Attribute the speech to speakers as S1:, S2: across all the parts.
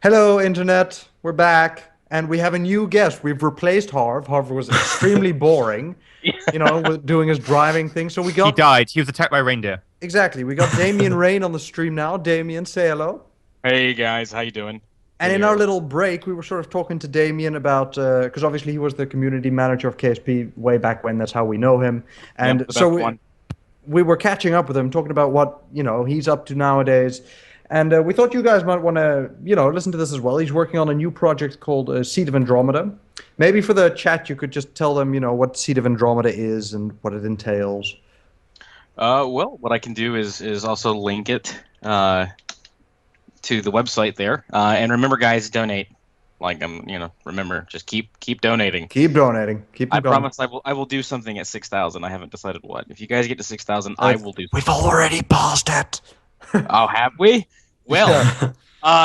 S1: Hello, Internet. We're back, and we have a new guest. We've replaced Harv. Harv was extremely boring, with doing his driving thing. So we
S2: He
S1: got
S2: died. He was attacked by a reindeer.
S1: exactly. We got Damion Rain on the stream now. Damion, say hello.
S3: Hey guys, how you doing?
S1: And
S3: Good
S1: in
S3: here.
S1: our little break, we were sort of talking to Damion about because obviously he was the community manager of KSP way back when. That's how we know him. And
S3: Yep, the
S1: so
S3: best one.
S1: we were catching up with him, talking about what he's up to nowadays. And we thought you guys might want to listen to this as well. He's working on a new project called Seed of Andromeda. Maybe for the chat, you could just tell them what Seed of Andromeda is and what it entails.
S3: Well, what I can do is also link it to the website there. And remember, guys, donate. Remember, just keep donating.
S1: Keep donating. Keep them
S3: I
S1: going.
S3: promise I will do something at 6,000. I haven't decided what. If you guys get to 6,000, I will do.
S1: We've already passed it.
S3: Oh, have we? Well,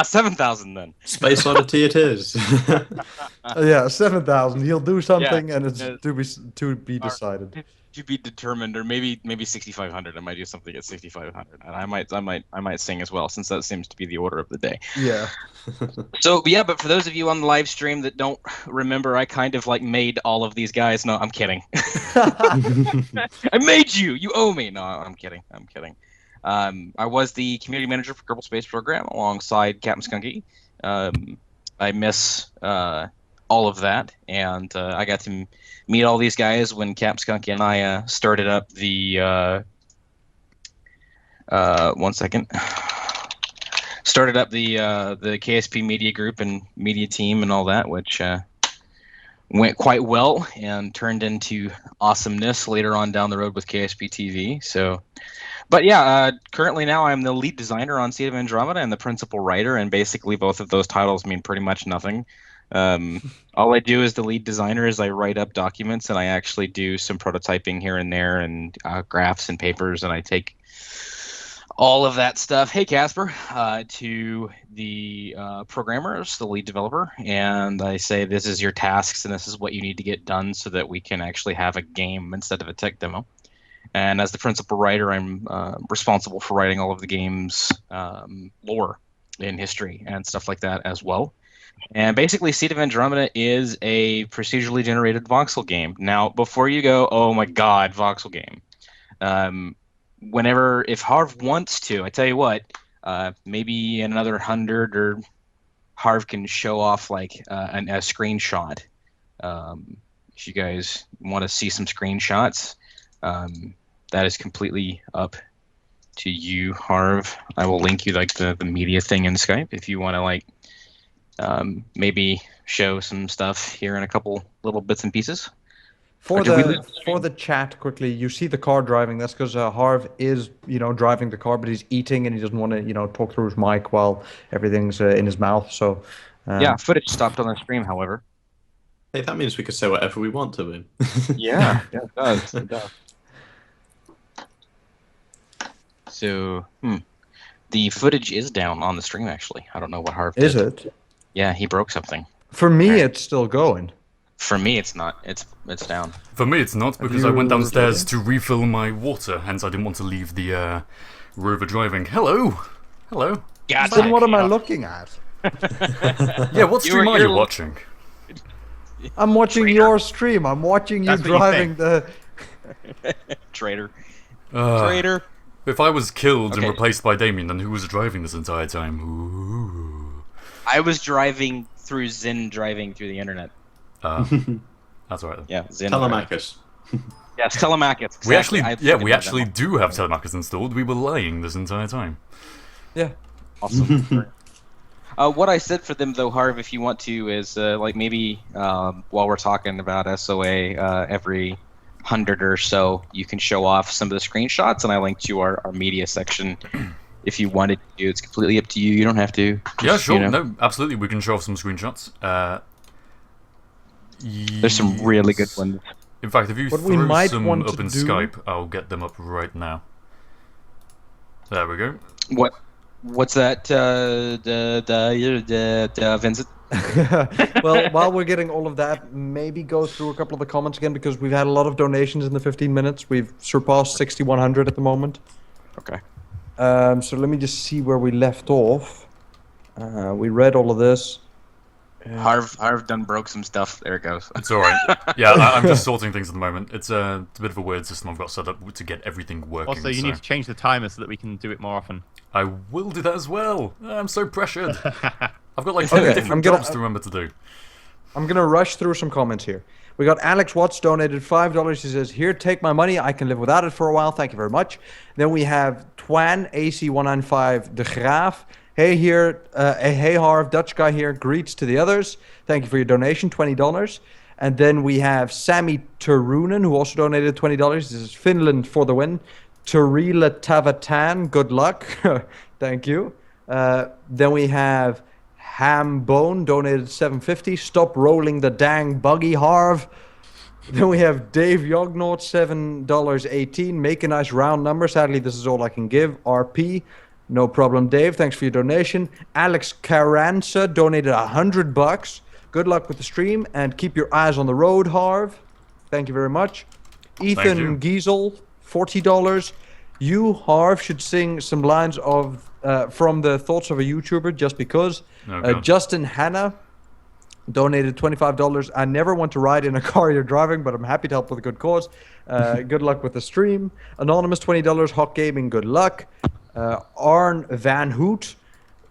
S3: 7,000 then.
S4: Space Oddity it is.
S1: Yeah, 7,000. He'll do something,
S3: Yeah,
S1: and it's to be decided.
S3: To be determined, or maybe 6,500. I might do something at 6,500, and I might sing as well, since that seems to be the order of the day.
S1: Yeah.
S3: So yeah, but for those of you on the live stream that don't remember, I kind of made all of these guys. No, I'm kidding. I made you. You owe me. No, I'm kidding. I was the community manager for Kerbal Space Program alongside Captain Skunky. I miss all of that, and I got to meet all these guys when Cap Skunky and I started up the started up the KSP media group and media team and all that, which went quite well and turned into awesomeness later on down the road with KSP TV. So, but yeah, currently now I'm the lead designer on Seed of Andromeda and the principal writer, and basically both of those titles mean pretty much nothing. All I do as the lead designer is I write up documents, and I actually do some prototyping here and there, and graphs and papers, and I take all of that stuff, hey Casper, to the programmers, the lead developer, and I say this is your tasks and this is what you need to get done so that we can actually have a game instead of a tech demo. And as the principal writer, I'm responsible for writing all of the game's lore and history and stuff like that as well. And basically, Seed of Andromeda is a procedurally generated voxel game. Now, before you go, oh my god, voxel game. If Harv wants to, I tell you what, maybe in another 100 or Harv can show off a screenshot. If you guys want to see some screenshots, that is completely up to you, Harv. I will link you the media thing in Skype if you want to maybe show some stuff here in a couple little bits and pieces.
S1: For the chat, quickly, you see the car driving. That's because Harv is, driving the car, but he's eating and he doesn't want to, talk through his mic while everything's in his mouth. So
S3: yeah, footage stopped on the stream, however.
S4: Hey, that means we can say whatever we want to him.
S3: Yeah, it does. It does. So, the footage is down on the stream. Actually, I don't know what Harv did.
S1: Is it?
S3: Yeah, he broke something.
S1: For me, it's still going.
S3: For me, it's not. It's down.
S5: For me, it's not, because I went downstairs to refill my water, hence I didn't want to leave the rover driving. Hello! Hello.
S1: Then what am I looking at?
S5: Yeah, what stream are you watching?
S1: I'm watching your stream. I'm watching you driving the...
S3: Traitor. Traitor.
S5: If I was killed and replaced by Damion, then who was driving this entire time? Ooh.
S3: I was driving through Zen, driving through the internet.
S5: That's right.
S3: Yeah, Zen.
S4: Telemachus.
S3: Yes, Telemachus.
S5: Exactly. We actually do have Telemachus installed. We were lying this entire time.
S1: Yeah.
S3: Awesome. What I said for them, though, Harv, if you want to, is maybe while we're talking about SOA, every 100 or so, you can show off some of the screenshots, and I linked to our media section. If you wanted to, it's completely up to you. You don't have to.
S5: Yeah, sure. No, absolutely. We can show off some screenshots.
S3: There's some really good ones.
S5: In fact, if you throw some up in Skype, I'll get them up right now. There we go.
S3: What's that, Vincent?
S1: Well, while we're getting all of that, maybe go through a couple of the comments again, because we've had a lot of donations in the 15 minutes. We've surpassed 6,100 at the moment.
S3: Okay.
S1: So let me just see where we left off. We read all of this.
S3: Harv done broke some stuff. There it goes.
S5: It's alright. Yeah, I'm just sorting things at the moment. It's a bit of a weird system I've got set up to get everything working.
S2: Also, you need to change the timer so that we can do it more often.
S5: I will do that as well. I'm so pressured. I've got like 10 different jobs to remember to do.
S1: I'm going to rush through some comments here. We got Alex Watts donated $5. He says, here, take my money. I can live without it for a while. Thank you very much. Then we have Twan, AC195, De Graaf. Hey here, hey Harv, Dutch guy here. Greets to the others. Thank you for your donation, $20. And then we have Sammy Turunen, who also donated $20. This is Finland for the win. Turila Tavatan, good luck. Thank you. Then we have Hambone, donated $7.50. Stop rolling the dang buggy, Harv. Then we have Dave Yognort, $7.18. Make a nice round number. Sadly, this is all I can give. RP. No problem, Dave. Thanks for your donation. Alex Carranza donated $100. Good luck with the stream and keep your eyes on the road, Harv. Thank you very much. Ethan Giesel, $40. You, Harv, should sing some lines of from the Thoughts of a YouTuber just because. Justin Hanna donated $25. I never want to ride in a car you're driving, but I'm happy to help with a good cause. Good luck with the stream. Anonymous, $20. HOCgaming, good luck. Arn Van Hoot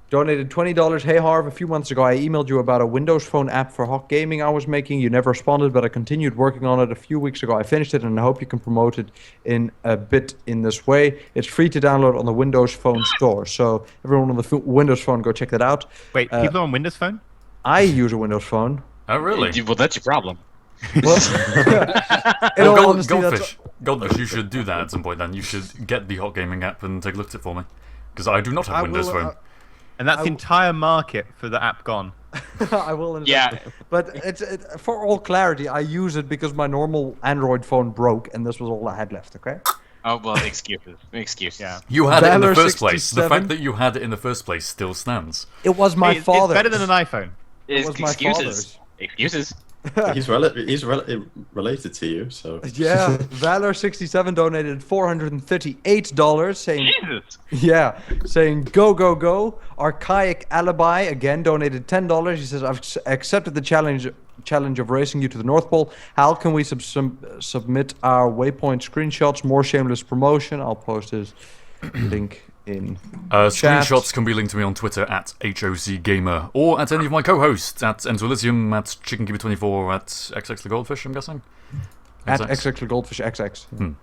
S1: donated $20. Hey Harv, a few months ago I emailed you about a Windows Phone app for HOCgaming I was making. You never responded, but I continued working on it. A few weeks ago I finished it and I hope you can promote it in a bit in this way. It's free to download on the Windows Phone store. So everyone on the Windows Phone, go check that out.
S2: Wait, people are on Windows Phone?
S1: I use a Windows Phone.
S5: Oh really?
S3: Well, that's your problem.
S5: GoldFish, you should do that at some point then. You should get the HOCgaming app and take a look at it for me. Because I do not have Windows Phone.
S2: And that's the entire market for the app gone.
S1: I will.
S3: Yeah.
S1: But for all clarity, I use it because my normal Android phone broke and this was all I had left, okay?
S3: Oh, well, excuses. Excuses.
S2: Yeah.
S5: You had it in the first place.
S1: 67.
S5: The fact that you had it in the first place still stands.
S1: It was my father's.
S2: It's better than an iPhone.
S1: It was my father's.
S3: Excuses.
S4: He's related to you, so.
S1: Yeah, Valor67 donated $438 saying,
S3: Jesus.
S1: yeah, saying go, go, go. Archaic Alibi again donated $10. He says, I've accepted the challenge of racing you to the North Pole. How can we submit our waypoint screenshots? More shameless promotion. I'll post his link in
S5: screenshots can be linked to me on Twitter at HOCgamer or at any of my co-hosts at Elysium, at ChickenKeeper24, at XXTheGoldfish, I'm guessing.
S1: At XXTheGoldfish XX.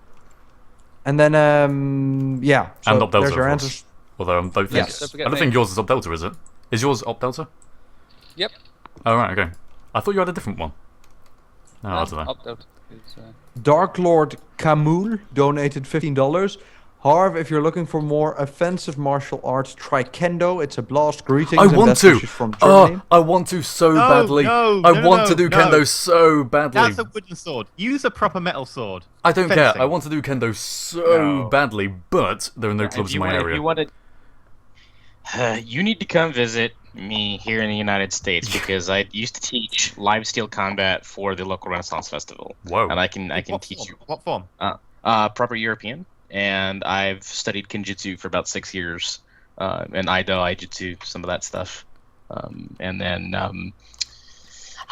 S1: And then yeah. So
S5: and Op Delta,
S1: there's your
S5: of
S1: answers.
S5: course. Although I don't think yours is Op Delta, is it? Is yours Op Delta?
S6: Yep.
S5: Oh right, okay. I thought you had a different one. No, I don't know.
S6: Op Delta is,
S1: Dark Lord Kamul donated $15. Harv, if you're looking for more offensive martial arts, try Kendo. It's a blast. Greetings.
S5: I want to.
S1: From Germany.
S5: I want to so badly. I want to do Kendo so badly.
S2: That's a wooden sword. Use a proper metal sword.
S5: I don't care. I want to do Kendo so badly, but there are no clubs in my area.
S3: You need to come visit me here in the United States because I used to teach live steel combat for the local Renaissance Festival.
S5: Whoa!
S3: And I can teach you.
S2: What form?
S3: Proper European. And I've studied Kenjutsu for about 6 years, and Aido, Aijutsu, some of that stuff. And then I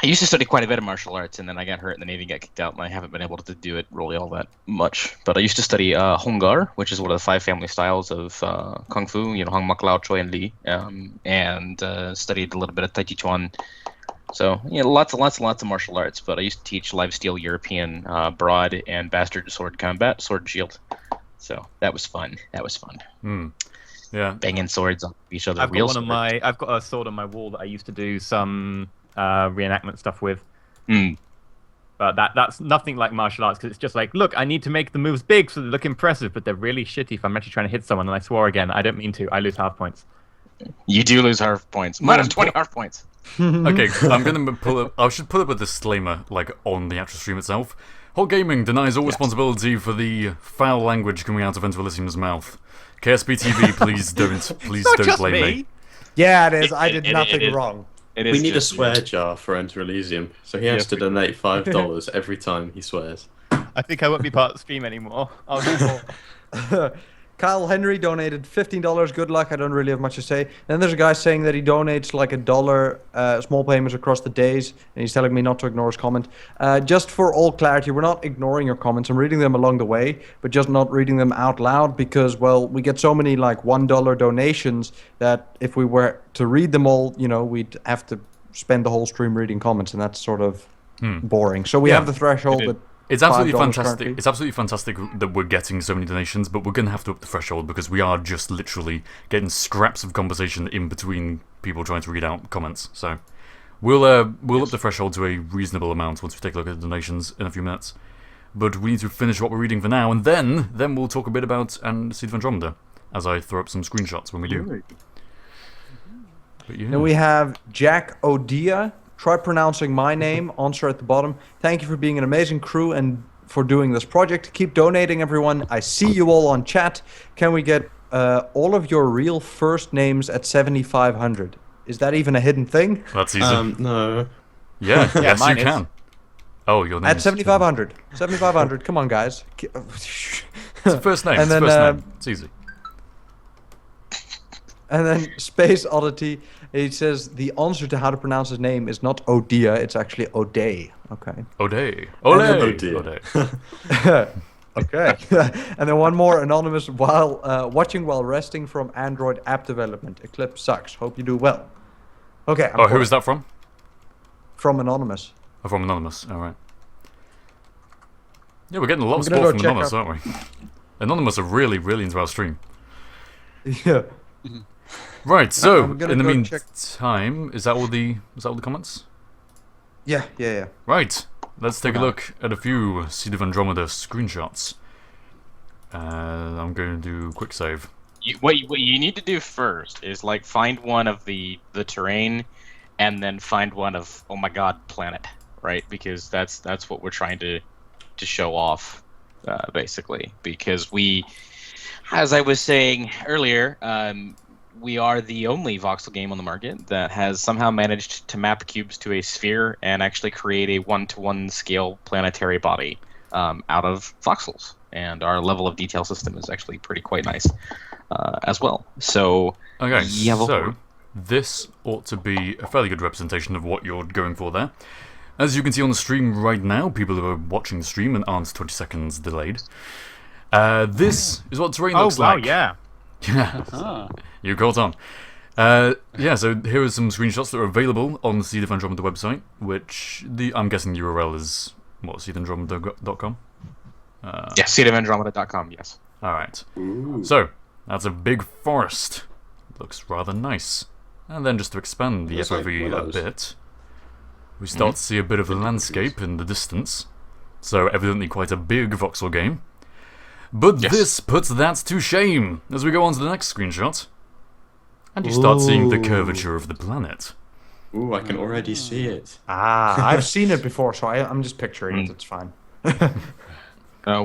S3: used to study quite a bit of martial arts, and then I got hurt in the Navy, got kicked out, and I haven't been able to do it really all that much. But I used to study Honggar, which is one of the 5 family styles of Kung Fu, Hong Mak Lao, Choi, and Li, and studied a little bit of Tai Chi Chuan. So, lots of martial arts, but I used to teach live steel European broad and bastard sword combat, sword and shield. So that was fun.
S5: Yeah.
S3: Banging swords on each other.
S2: I've got a sword on my wall that I used to do some reenactment stuff with. But that's nothing like martial arts because it's just like, look, I need to make the moves big so they look impressive, but they're really shitty if I'm actually trying to hit someone. And I swore again, I don't mean to. I lose half points.
S3: You do lose half points. Minus 20 half points.
S5: Okay, I'm gonna pull up. I should put up a disclaimer, like on the actual stream itself. HOCgaming denies all responsibility for the foul language coming out of Enter Elysium's mouth. KSP TV, please don't blame me.
S1: Yeah, it is. I did nothing wrong.
S4: We need a swear jar for Enter Elysium, so he has to donate $5 every time he swears.
S2: I think I won't be part of the stream anymore. I'll do more.
S1: Kyle Henry donated $15. Good luck. I don't really have much to say. Then there's a guy saying that he donates like $1 small payments across the days, and he's telling me not to ignore his comment. Just for all clarity, we're not ignoring your comments. I'm reading them along the way, but just not reading them out loud because, well, we get so many like $1 donations that if we were to read them all, we'd have to spend the whole stream reading comments, and that's sort of boring. So we have the threshold that.
S5: It's absolutely
S1: $5
S5: fantastic.
S1: currently.
S5: It's absolutely fantastic that we're getting so many donations, but we're going to have to up the threshold because we are just literally getting scraps of conversation in between people trying to read out comments. So we'll up the threshold to a reasonable amount once we take a look at the donations in a few minutes. But we need to finish what we're reading for now, and then we'll talk a bit about Seed of Andromeda as I throw up some screenshots when we do. But yeah.
S1: Then we have Jack Odia. Try pronouncing my name, answer at the bottom. Thank you for being an amazing crew and for doing this project. Keep donating, everyone. I see you all on chat. Can we get all of your real first names at 7,500? Is that even a hidden thing?
S5: That's easy.
S4: No.
S5: Yeah, yes, you
S2: mine is.
S5: can. Oh, your name
S1: At 7,500. 7,500. Come on, guys.
S5: It's a first name.
S1: And
S5: It's
S1: then,
S5: first name. It's easy.
S1: And then Space Oddity, he says the answer to how to pronounce his name is not Odia, it's actually O'Day. Okay.
S5: O'Day.
S4: Oh,
S5: Ole.
S4: dear.
S5: O'Day.
S1: Okay. And then one more anonymous while watching while resting from Android app development. Eclipse sucks. Hope you do well. Okay.
S5: Oh, who is that from?
S1: From anonymous.
S5: Oh, from Anonymous. All right. Yeah, we're getting a lot of
S1: I'm gonna
S5: support
S1: go
S5: from
S1: check
S5: Anonymous, aren't we? Anonymous are really, really into our stream.
S1: Yeah.
S5: Right. So,
S1: I'm gonna
S5: in the
S1: go check-
S5: meantime, is that all the comments?
S1: Yeah.
S5: Right. Let's take a look at a few Seed of Andromeda screenshots. I'm going to do quick save.
S3: What you need to do first is like find one of the terrain, and then find one of, oh my god, planet, right? Because that's what we're trying to show off, basically. Because we, as I was saying earlier, we are the only voxel game on the market that has somehow managed to map cubes to a sphere and actually create a 1-to-1 scale planetary body out of voxels. And our level of detail system is actually quite nice as well. So,
S5: Okay,
S3: yeah,
S5: so this ought to be a fairly good representation of what you're going for there. As you can see on the stream right now, people who are watching the stream and aren't 20 seconds delayed. This is what terrain looks like.
S2: Oh, wow, yeah.
S5: Yeah. You caught on. Yeah, so here are some screenshots that are available on the Seed of Andromeda website, which I'm guessing the URL is, what, seedandromeda.com?
S3: yes, seedofandromeda.com, yes.
S5: Alright. So, that's a big forest. Looks rather nice. And then just to expand the
S4: Looks like
S5: FOV a
S4: willows.
S5: bit, we start to see a bit of a landscape in the distance. So, evidently quite a big voxel game. But
S3: Yes.
S5: this puts that to shame as we go on to the next screenshot. And you start seeing the
S4: Ooh.
S5: curvature of the planet.
S4: Ooh, I can already see it.
S1: I've seen it before, so I'm just picturing it. It's fine.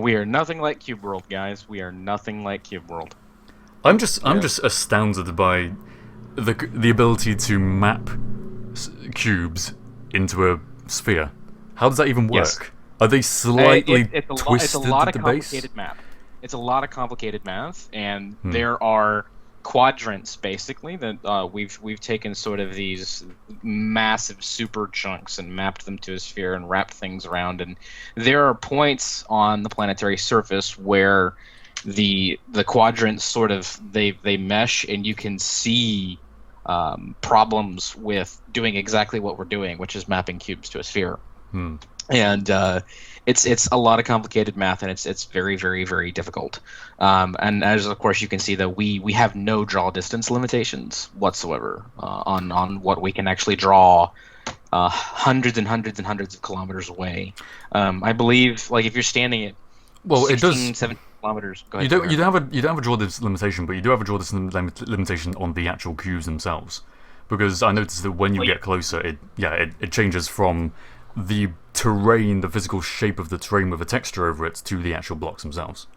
S3: We are nothing like Cube World, guys. We are nothing like Cube World.
S5: I'm just astounded by the ability to map cubes into a sphere. How does that even work?
S3: Yes.
S5: Are they slightly
S3: it's a
S5: twisted
S3: lot
S5: at
S3: of
S5: the base?
S3: complicated math. It's a lot of complicated math, and there are quadrants basically that we've taken sort of these massive super chunks and mapped them to a sphere and wrapped things around. And there are points on the planetary surface where the quadrants sort of they mesh, and you can see problems with doing exactly what we're doing, which is mapping cubes to a sphere. And it's a lot of complicated math, and it's very, very, very difficult. And as of course you can see that we have no draw distance limitations whatsoever on what we can actually draw hundreds and hundreds and hundreds of kilometers away. I believe, like, if you're standing at 16, 17 kilometers. Go ahead.
S5: You don't have a draw distance limitation, but you do have a draw distance limitation on the actual cubes themselves. Because I noticed that when you get closer, it changes from the terrain, the physical shape of the terrain with a texture over it, to the actual blocks themselves.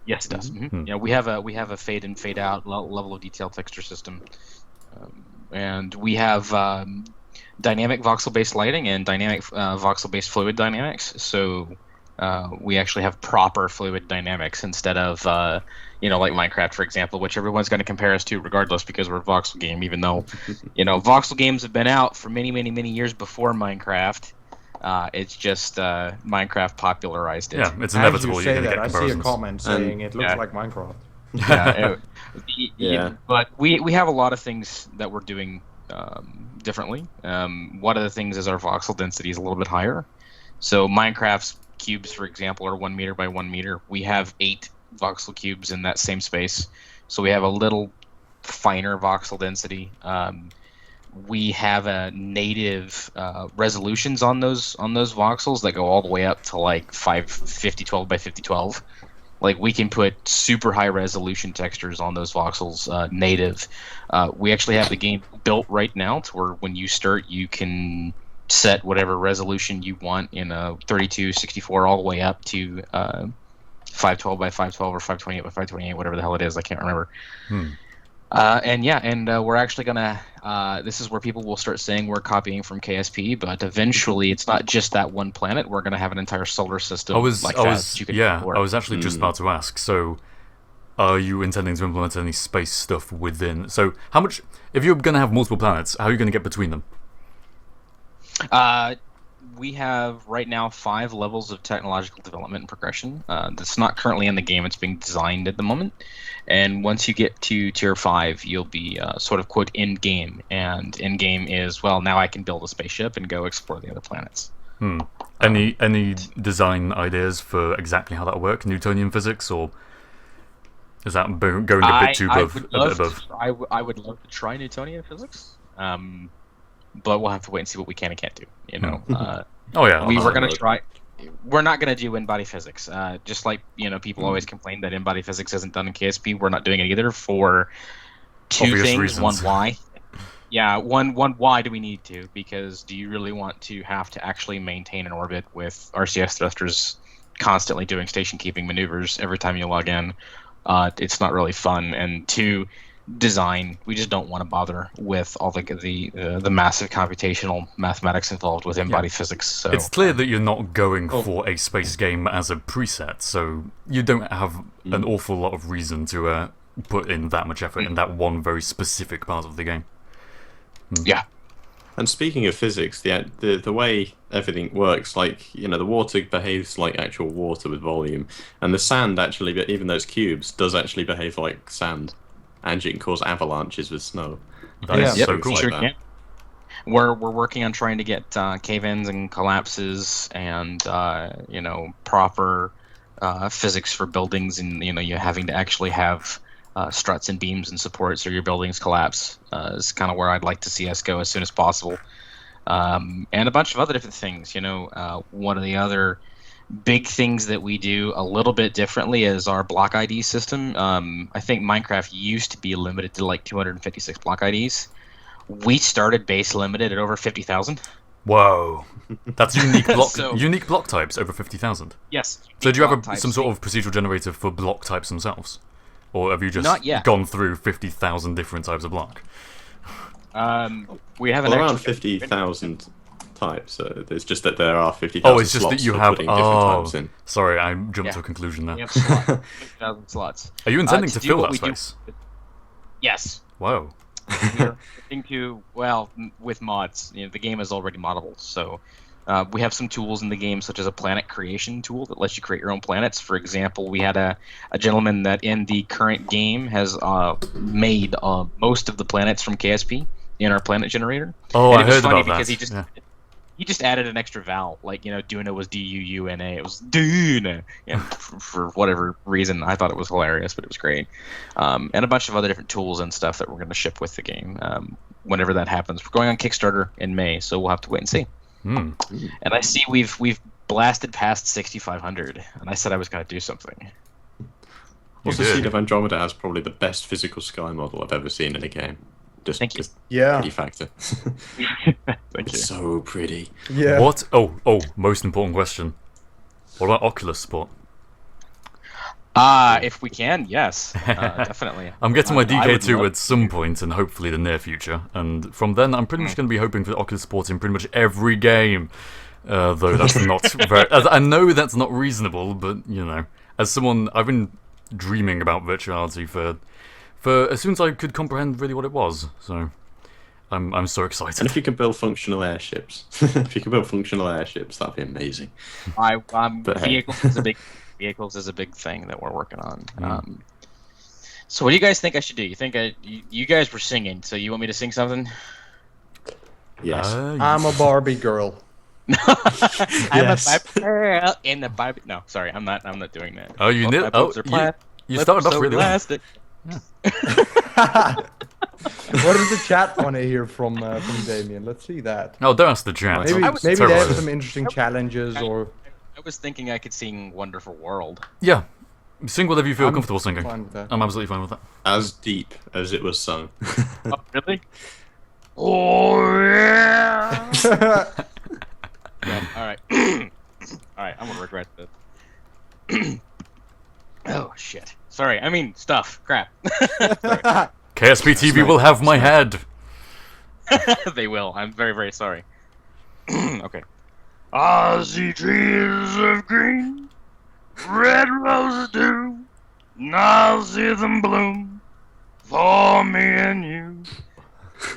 S3: Yes, it does. Yeah, we have a fade in, fade out level of detail texture system, and we have dynamic voxel based lighting and dynamic voxel based fluid dynamics. So We actually have proper fluid dynamics instead of like Minecraft, for example, which everyone's going to compare us to regardless because we're a voxel game, even though voxel games have been out for many, many, many years before Minecraft. It's just Minecraft popularized it.
S5: Yeah, it's
S1: As
S5: inevitable.
S1: you
S5: You're
S1: say
S5: going to
S1: that,
S5: get
S1: I see a
S5: comparisons.
S1: comment saying it looks like Minecraft.
S3: But we have a lot of things that we're doing differently. One of the things is our voxel density is a little bit higher. So Minecraft's cubes, for example, are 1 meter by 1 meter. We have 8 voxel cubes in that same space, so we have a little finer voxel density. We have a native resolutions on those voxels that go all the way up to like 5012 by 5012. Like we can put super high resolution textures on those voxels native. We actually have the game built right now to where when you start, you can set whatever resolution you want in a 32, 64, all the way up to 512 by 512 or 528 by 528, whatever the hell it is. I can't remember. We're actually gonna. This is where people will start saying we're copying from KSP, but eventually it's not just that one planet. We're gonna have an entire solar system.
S5: I was actually
S4: Mm.
S5: just about to ask. So, are you intending to implement any space stuff within? So, how much? If you're going to have multiple planets, how are you going to get between them?
S3: We have right now 5 levels of technological development and progression. That's not currently in the game. It's being designed at the moment. And once you get to tier 5, you'll be sort of quote in game. And in game is, well, now I can build a spaceship and go explore the other planets.
S5: Any design ideas for exactly how that will work? Newtonian physics, or is that going a bit too above?
S3: I would love to try Newtonian physics. But we'll have to wait and see what we can and can't do. We're gonna try. We're not gonna do in-body physics. Just like people always complain that in-body physics isn't done in KSP. We're not doing it either for 2
S5: Obvious
S3: things.
S5: reasons.
S3: One, why? Yeah, one. Why do we need to? Because do you really want to have to actually maintain an orbit with RCS thrusters constantly doing station keeping maneuvers every time you log in? It's not really fun. And 2. Design, we just don't want to bother with all the massive computational mathematics involved with in-body physics. So
S5: it's clear that you're not going for a space game as a preset, so you don't have an awful lot of reason to put in that much effort in that one very specific part of the game.
S3: Yeah.
S4: And speaking of physics, the way everything works, like the water behaves like actual water with volume, and the sand actually, even those cubes, does actually behave like sand. And you can cause avalanches with snow.
S5: That is so cool.
S3: Sure can. We're working on trying to get cave-ins and collapses and proper physics for buildings, and you having to actually have struts and beams and supports or your buildings collapse is kind of where I'd like to see us go as soon as possible. And a bunch of other different things. One of the other big things that we do a little bit differently is our block ID system. I think Minecraft used to be limited to like 256 block IDs. We started base limited at over 50,000.
S5: Whoa, that's unique block unique block types over 50,000.
S3: Yes.
S5: So do you have some sort of procedural generator for block types themselves, or have you just
S3: Not yet.
S5: gone through 50,000 different types of block?
S3: We have
S4: around 50,000 types. It's just that there are 50,000
S5: it's just that you
S4: for
S5: have.
S4: putting different types in.
S5: Sorry, I jumped to a conclusion there.
S3: We have 50,000 slots.
S5: Are you intending to
S3: do
S5: fill
S3: what
S5: that
S3: we do-
S5: space?
S3: Yes.
S5: Whoa.
S3: We're looking to, with mods, the game is already moddable, so we have some tools in the game, such as a planet creation tool that lets you create your own planets. For example, we had a gentleman that in the current game has made most of the planets from KSP in our planet generator.
S5: Oh,
S3: And
S5: I
S3: it was
S5: heard
S3: funny
S5: about
S3: because
S5: that.
S3: he just added an extra vowel, like Duna was D-U-U-N-A. It was Duna, and for whatever reason, I thought it was hilarious, but it was great. And a bunch of other different tools and stuff that we're going to ship with the game whenever that happens. We're going on Kickstarter in May, so we'll have to wait and see. And I see we've blasted past 6,500, and I said I was going to do something.
S4: Also,
S5: did.
S4: Seed of Andromeda has probably the best physical sky model I've ever seen in a game.
S3: Thank you.
S1: Yeah.
S4: Pretty factor.
S3: Thank
S4: It's
S3: you.
S4: so pretty.
S1: Yeah.
S5: What? Oh, most important question. What about Oculus support?
S3: If we can, yes, definitely.
S5: I'm getting my
S3: I would
S5: DK2
S3: love-
S5: at some point, and hopefully the near future. And from then, I'm pretty much going to be hoping for Oculus support in pretty much every game. Though that's not very. I know that's not reasonable, but you know, as someone, I've been dreaming about virtuality for as soon as I could comprehend really what it was. So I'm so excited.
S4: And if you can build functional airships, that'd be amazing.
S3: But vehicles is a big thing that we're working on. So what do you guys think I should do? You think you guys were singing, so you want me to sing something?
S4: Yes.
S1: I'm a Barbie girl.
S3: I'm a Barbie girl in the Barbie. No, sorry, I'm not doing that.
S5: Oh, you did. Oh, you started off really well.
S1: What does the chat want to hear from Damion? Let's see that.
S5: Oh, don't ask the chat.
S1: Maybe they have some interesting challenges or.
S3: I was thinking I could sing "Wonderful World."
S5: Yeah, sing whatever you feel comfortable singing.
S1: Fine with that.
S5: I'm absolutely fine with that.
S4: As deep as it was sung.
S3: Oh, really? Oh yeah. Yeah. All right. All right. I'm gonna regret this. Oh shit. Sorry. I mean stuff. Crap.
S5: KSP TV will have my head.
S3: They will. I'm very, very sorry. Okay. I see trees of green, red roses too, and I see them bloom for me and you.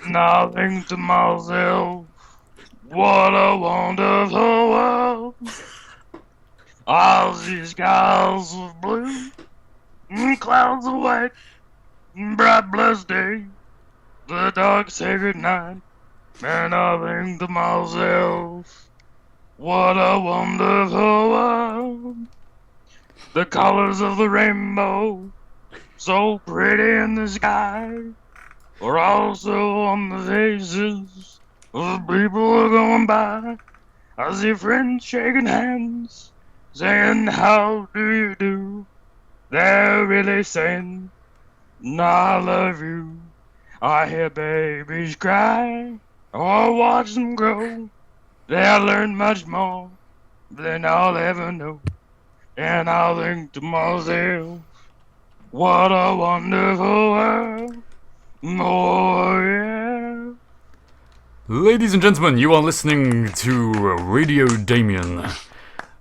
S3: And I think to myself, what a wonderful world. I see skies of blue, and clouds of white, and bright blessed day, the dark sacred night, and I think to myself, what a wonderful world. The colors of the rainbow, so pretty in the sky, are also on the faces of the people going by. I see friends shaking hands, saying, how do you do? They're really saying, I love you. I hear babies cry, or watch them grow. They'll learn much more than I'll ever know. And I'll think to myself, what a wonderful world. Oh, yeah.
S5: Ladies and gentlemen, you are listening to Radio Damion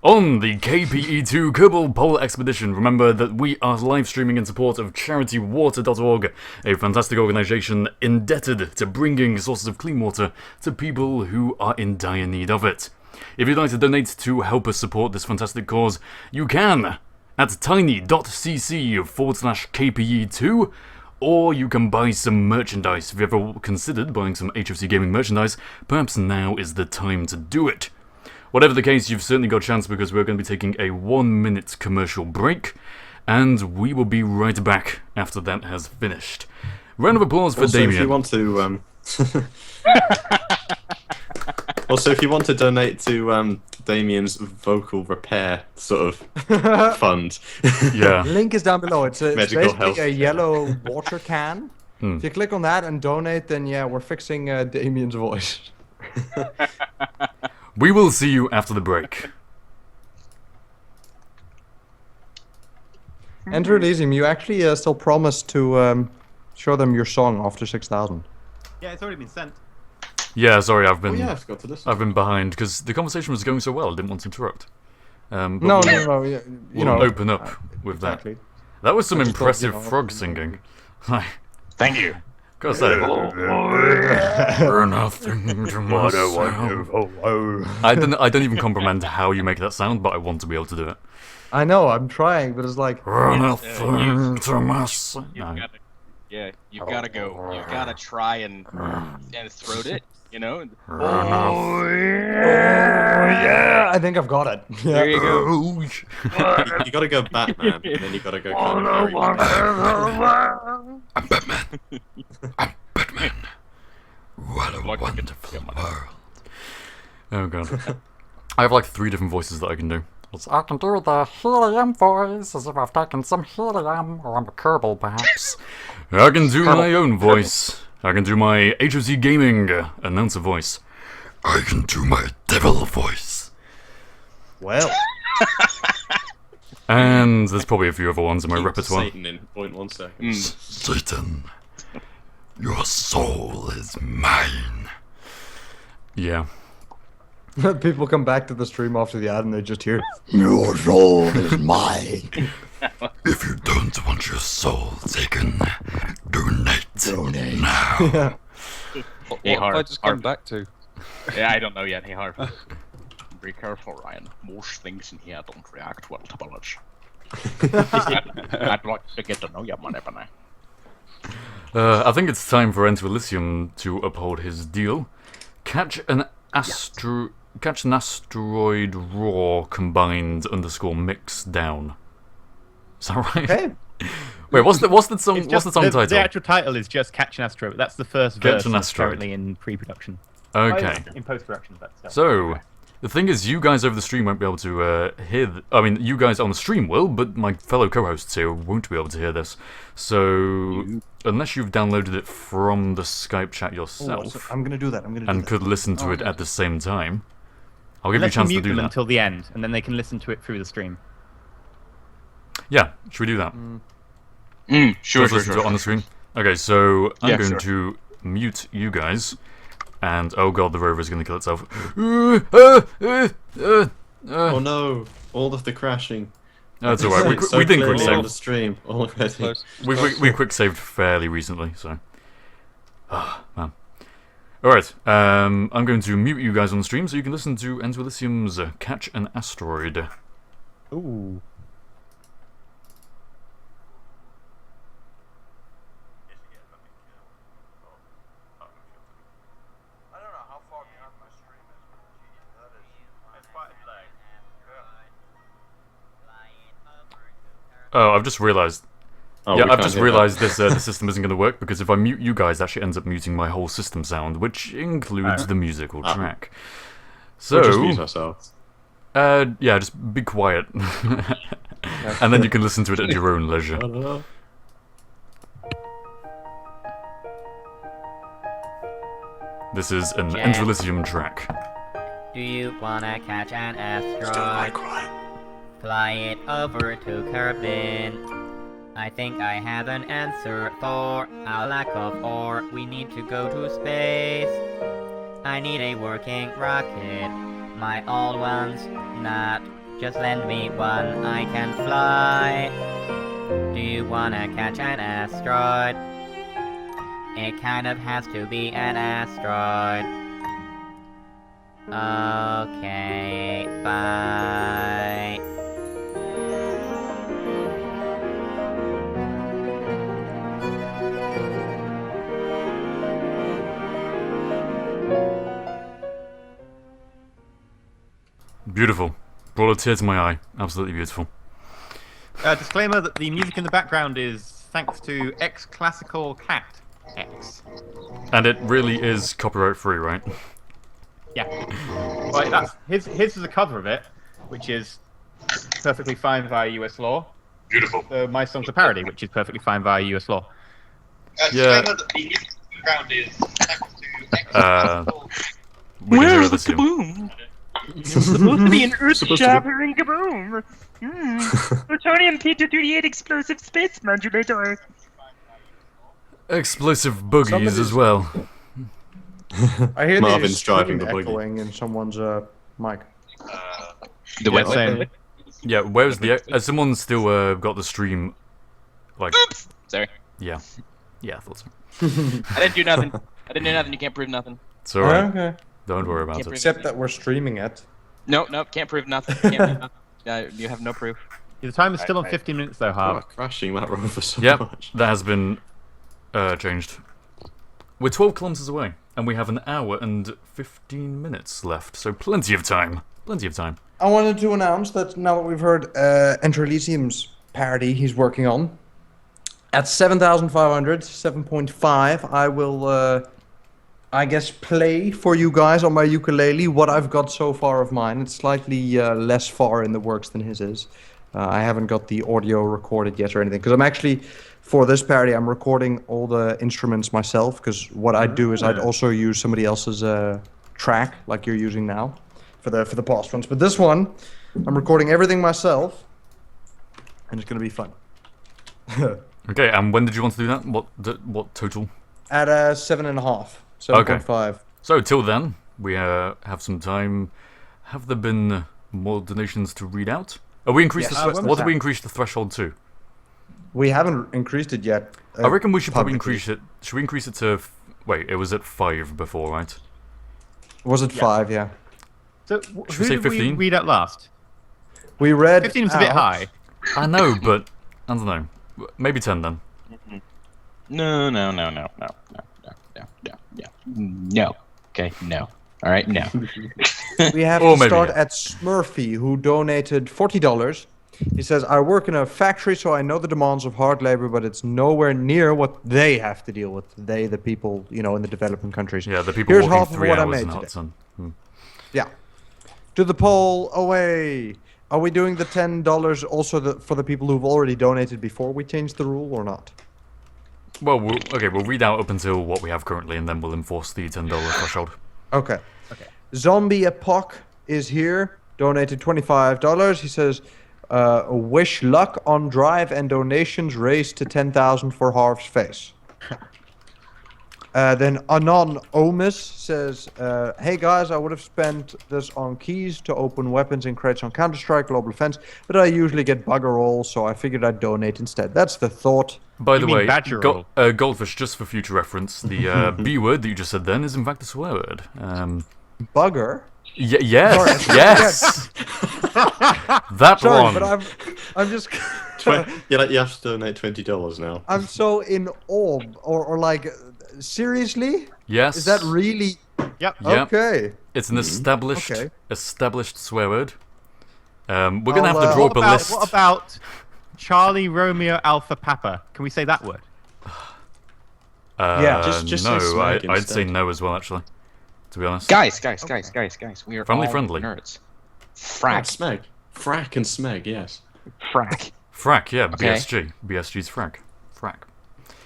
S5: on the KPE2 Kerbal Polar Expedition. Remember that we are live streaming in support of charitywater.org, a fantastic organization indebted to bringing sources of clean water to people who are in dire need of it. If you'd like to donate to help us support this fantastic cause, you can at tiny.cc/KPE2, or you can buy some merchandise. If you've ever considered buying some HOCgaming merchandise, perhaps now is the time to do it. Whatever the case, you've certainly got a chance because we're going to be taking a 1-minute commercial break, and we will be right back after that has finished. Round of applause for
S4: also,
S5: Damion.
S4: If you want to, also, if you want to donate to Damien's vocal repair sort of fund,
S5: Yeah.
S1: Link is down below. It's
S4: Medical
S1: basically
S4: health.
S1: a yellow water can. If you click on that and donate, then yeah, we're fixing Damien's voice.
S5: We will see you after the break.
S1: Enter Elysium, you actually still promised to show them your song after 6,000.
S2: Yeah, it's already been sent.
S5: Yeah, sorry, I've
S4: oh
S5: been
S4: yeah, I forgot to listen.
S5: I've been behind because the conversation was going so well. I didn't want to interrupt. But
S1: No, yeah, you
S5: we'll
S1: know.
S5: open up with
S1: Exactly.
S5: that. That was some
S1: I just thought,
S5: impressive
S1: you know,
S5: frog singing.
S3: Thank you.
S5: Gotta say, nothing to myself. I don't even comprehend how you make that sound, but I want to be able to do it.
S1: I know, I'm trying, but it's like...
S5: Nothing to myself. No.
S3: You've gotta go. You've gotta try and throat it, you know?
S1: Yeah, I think I've got it.
S3: There you go.
S4: You gotta go Batman, and then you gotta go kind of Harry
S5: I'm Batman. I'm Batman. What a wonderful world. Oh god. I have like 3 different voices that I can do. I can do the helium voice as if I've taken some helium, or I'm a Kerbal perhaps. I can do my own voice. I can do my HOCgaming announcer voice. I can do my devil voice.
S1: Well.
S5: And there's probably a few other ones in my
S4: Keep
S5: repertoire.
S4: Satan in 0.1 seconds.
S5: Satan, your soul is mine. Yeah.
S1: People come back to the stream after the ad and they just hear,
S6: Your soul is mine.
S5: If you don't want your soul taken, donate now.
S1: yeah.
S7: What
S3: Hey,
S7: have I
S3: Harv,
S7: just come
S3: Harv.
S7: back to?
S3: Yeah, I don't know yet. Hey, Harv. Be careful, Ryan. Most things in here don't react well to bullets. I'd like to get to know you, man.
S5: I think it's time for Elysium to uphold his deal. Catch an asteroid raw combined _ mix down. Is that right?
S1: Hey.
S5: Wait, what's the song?
S2: It's
S5: What's the
S2: just-
S5: song title?
S2: The actual title is just Catch an Asteroid. That's the first
S5: Catch
S2: verse
S5: an
S2: that's
S5: Asteroid.
S2: currently in pre-production.
S5: Okay.
S2: In post-production, but
S5: So, the thing is, you guys over the stream won't be able to hear. I mean, you guys on the stream will, but my fellow co-hosts here won't be able to hear this. So, unless you've downloaded it from the Skype chat yourself
S1: I'm gonna do that.
S5: and could listen to it at the same time, I'll give you a
S2: Let's
S5: chance to
S2: mute
S5: do
S2: them
S5: that.
S2: until the end, and then they can listen to it through the stream.
S5: Yeah, should we do that?
S3: Sure,
S5: Let's listen to it on the screen. Okay, so I'm
S3: Yeah,
S5: going
S3: sure.
S5: to mute you guys, and oh god, the rover is going to kill itself.
S4: Oh no! All of the crashing.
S5: That's alright.
S4: It's so
S5: We didn't quick
S4: clearly on
S5: save.
S4: the stream already.
S7: Close.
S5: We quick saved fairly recently, so. Ah, man. Alright, I'm going to mute you guys on the stream so you can listen to Elysium's Catch an Asteroid.
S2: Ooh.
S1: I don't know how far behind my stream is. It's quite a delay.
S5: Oh, I've just realised.
S4: Oh,
S5: Yeah,
S4: we
S5: I've
S4: can't
S5: just
S4: hear
S5: realised
S4: that.
S5: this the system isn't going to work because if I mute you guys, it actually ends up muting my whole system sound, which includes the musical track. So,
S4: We'll just mute ourselves.
S5: yeah, just be quiet, and then you can listen to it at your own leisure. This is an
S8: Jack.
S5: Elysium track.
S8: Do you wanna catch an
S6: Still
S8: asteroid?
S6: quiet.
S8: Fly it over to Kerbin. I think I have an answer for our lack of ore. We need to go to space. I need a working rocket. My old one's not. Just lend me one. I can fly. Do you wanna catch an asteroid? It kind of has to be an asteroid. Okay, bye.
S5: Beautiful. Brought a tear to my eye. Absolutely beautiful.
S2: Disclaimer that the music in the background is thanks to X Classical Cat X.
S5: And it really is copyright free, right?
S2: Yeah. Well, that's his is a cover of it, which is perfectly fine via US law.
S5: Beautiful.
S2: My song's a parody, which is perfectly fine via US law.
S5: Yeah.
S2: Disclaimer that the music in the background is thanks to X
S5: Uh, we can hear Elysium.
S9: kaboom? Supposed to be an earth-shattering kaboom! Plutonium P-238 explosive space modulator!
S5: Explosive buggies
S1: Somebody's-
S5: as well.
S1: I hear
S4: Marvin's
S1: the
S4: driving
S1: stream
S4: the buggy.
S1: echoing in someone's mic.
S3: The
S2: Yeah,
S3: what?
S2: same.
S5: Yeah, where's the... someone's still got the stream... Like...
S3: Oops! Sorry.
S5: Yeah. Yeah, I thought so.
S3: I didn't do nothing. You can't prove nothing.
S5: It's alright.
S1: Okay.
S5: Don't worry about
S3: Can't
S5: it.
S3: prove
S1: Except that we're streaming it.
S3: Nope, can't prove nothing. Can't prove nothing. You have no proof.
S2: The time is still on 15 minutes though,
S4: Oh,
S2: Harv.
S4: crashing that rover so
S5: Yep,
S4: much.
S5: that has been changed. We're 12 kilometers away, and we have an hour and 15 minutes left, so plenty of time. Plenty of time.
S1: I wanted to announce that now that we've heard Elysium's parody he's working on, at 7,500, 7.5, I will, I guess, play for you guys on my ukulele what I've got so far of mine. It's slightly less far in the works than his is. I haven't got the audio recorded yet or anything, because I'm actually, for this parody, I'm recording all the instruments myself, because what I'd do is I'd also use somebody else's track, like you're using now, for the past ones. But this one, I'm recording everything myself, and it's going to be fun.
S5: Okay, and when did you want to do that? What total?
S1: At 7.5, 7.5.
S5: So till then, we have some time. Have there been more donations to read out? Oh, we increased what did we increase the threshold to?
S1: We haven't increased it yet.
S5: I reckon we should probably
S1: publicly.
S5: increase it. Should we increase it to... Wait, it was at 5 before, right?
S1: Was it 5? Yeah.
S2: So
S5: Should we
S2: who
S5: say
S2: did we
S5: 15?
S2: read out last?
S1: We read
S2: 15 is a bit
S1: out-
S2: high.
S5: I know, but I don't know. Maybe 10 then.
S3: No. Okay, no. All right, no.
S1: We have
S5: Or
S1: to
S5: maybe,
S1: start
S5: yeah.
S1: at Smurfy, who donated $40. He says, I work in a factory, so I know the demands of hard labor, but it's nowhere near what they have to deal with. They, the people, in the developing countries.
S5: Yeah, the people
S1: Here's
S5: walking
S1: half of
S5: 3
S1: what I
S5: hours
S1: made
S5: in the hot
S1: today.
S5: sun.
S1: Yeah. To the poll, away. Are we doing the $10 also for the people who've already donated before we change the rule or not?
S5: Well, we'll read out up until what we have currently, and then we'll enforce the $10 threshold.
S1: Okay. Zombie Epoch is here, donated $25. He says, wish luck on drive and donations raised to 10,000 for Harv's face. Then Anon Omis says, hey guys, I would have spent this on keys to open weapons and crates on Counter-Strike Global Offense, but I usually get bugger all, so I figured I'd donate instead. That's the thought.
S5: By the
S2: mean
S5: way,
S2: badger roll?
S5: GoldFish, just for future reference, the B word that you just said then is in fact a swear word.
S1: Bugger?
S5: Yes, yes! That
S1: Sorry,
S5: one!
S1: but I'm just...
S4: You have to donate $20 now.
S1: I'm so in awe, or like, seriously?
S5: Yes.
S1: Is that really...
S2: Yep.
S5: Yep.
S1: Okay.
S5: It's an established
S1: Okay.
S5: established swear word. We're going to have to
S1: I'll,
S5: draw up a list.
S2: What about Charlie Romeo Alpha Papa? Can we say that word?
S1: Yeah,
S4: just say
S5: no,
S4: smeg
S5: I'd say
S4: instead.
S5: no as well, actually. To be honest.
S3: Guys, we are
S5: Family
S3: all
S5: friendly.
S3: nerds.
S4: Frack.
S3: Frack.
S4: Smeg. Frack and smeg, yes.
S3: Frack.
S5: Frack, yeah,
S3: Okay.
S5: BSG. BSG's frack. Frack.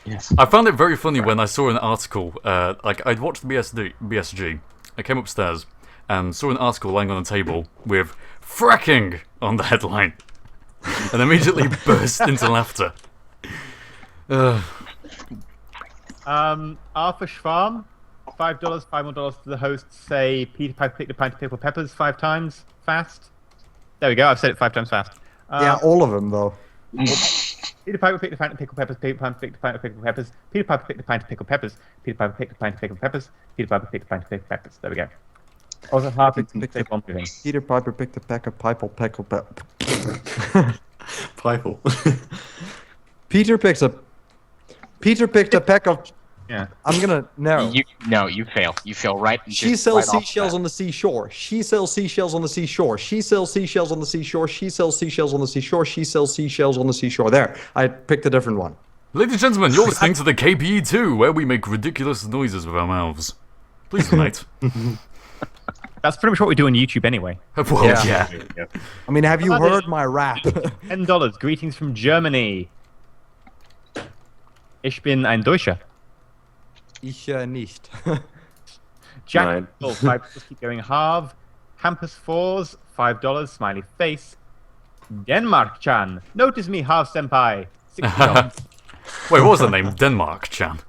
S3: Yes.
S5: I found it very funny when I saw an article, I'd watched the BSG, I came upstairs and saw an article lying on the table with fracking on the headline, and immediately burst into laughter.
S2: Arthur Schwarm, $5, $5 more to the host. Say Peter Piper picked a pint of pickled peppers 5 times fast. There we go. I've said it 5 times fast.
S1: Yeah, all of them, though.
S2: Peter Piper picked a pint of pickled peppers. Peter Piper picked a pint of pickled peppers. Peter Piper picked a pint of pickled peppers. Peter Piper picked a pint of pickled peppers. Peter Piper picked a pint of pickled peppers. There we go. Also, Harv picked one moving.
S1: Peter Piper picked a pack of pickle.
S4: Pipel.
S1: Peter picked a pack of...
S2: Yeah.
S1: I'm gonna... No.
S3: You fail. You fail right.
S1: She sells seashells on the seashore. She sells seashells on the seashore. She sells seashells on the seashore. She sells seashells on the seashore. She sells seashells on the seashore. There. I picked a different one.
S5: Ladies and gentlemen, you're listening to the KPE2, where we make ridiculous noises with our mouths. Please donate.
S2: That's pretty much what we do on YouTube anyway.
S5: Well, yeah.
S1: I mean, have you
S2: How about
S1: heard
S2: this?
S1: my rap?
S2: $10. Greetings from Germany. Ich bin ein Deutscher.
S1: Ich nicht.
S2: Jack,
S4: Right.
S2: Wolf, $5. Keep going. Harv. Campus Fours, $5. Smiley face. Denmark-chan. Notice me, Harv senpai. $60.
S5: Wait, what was the name? Denmark-chan.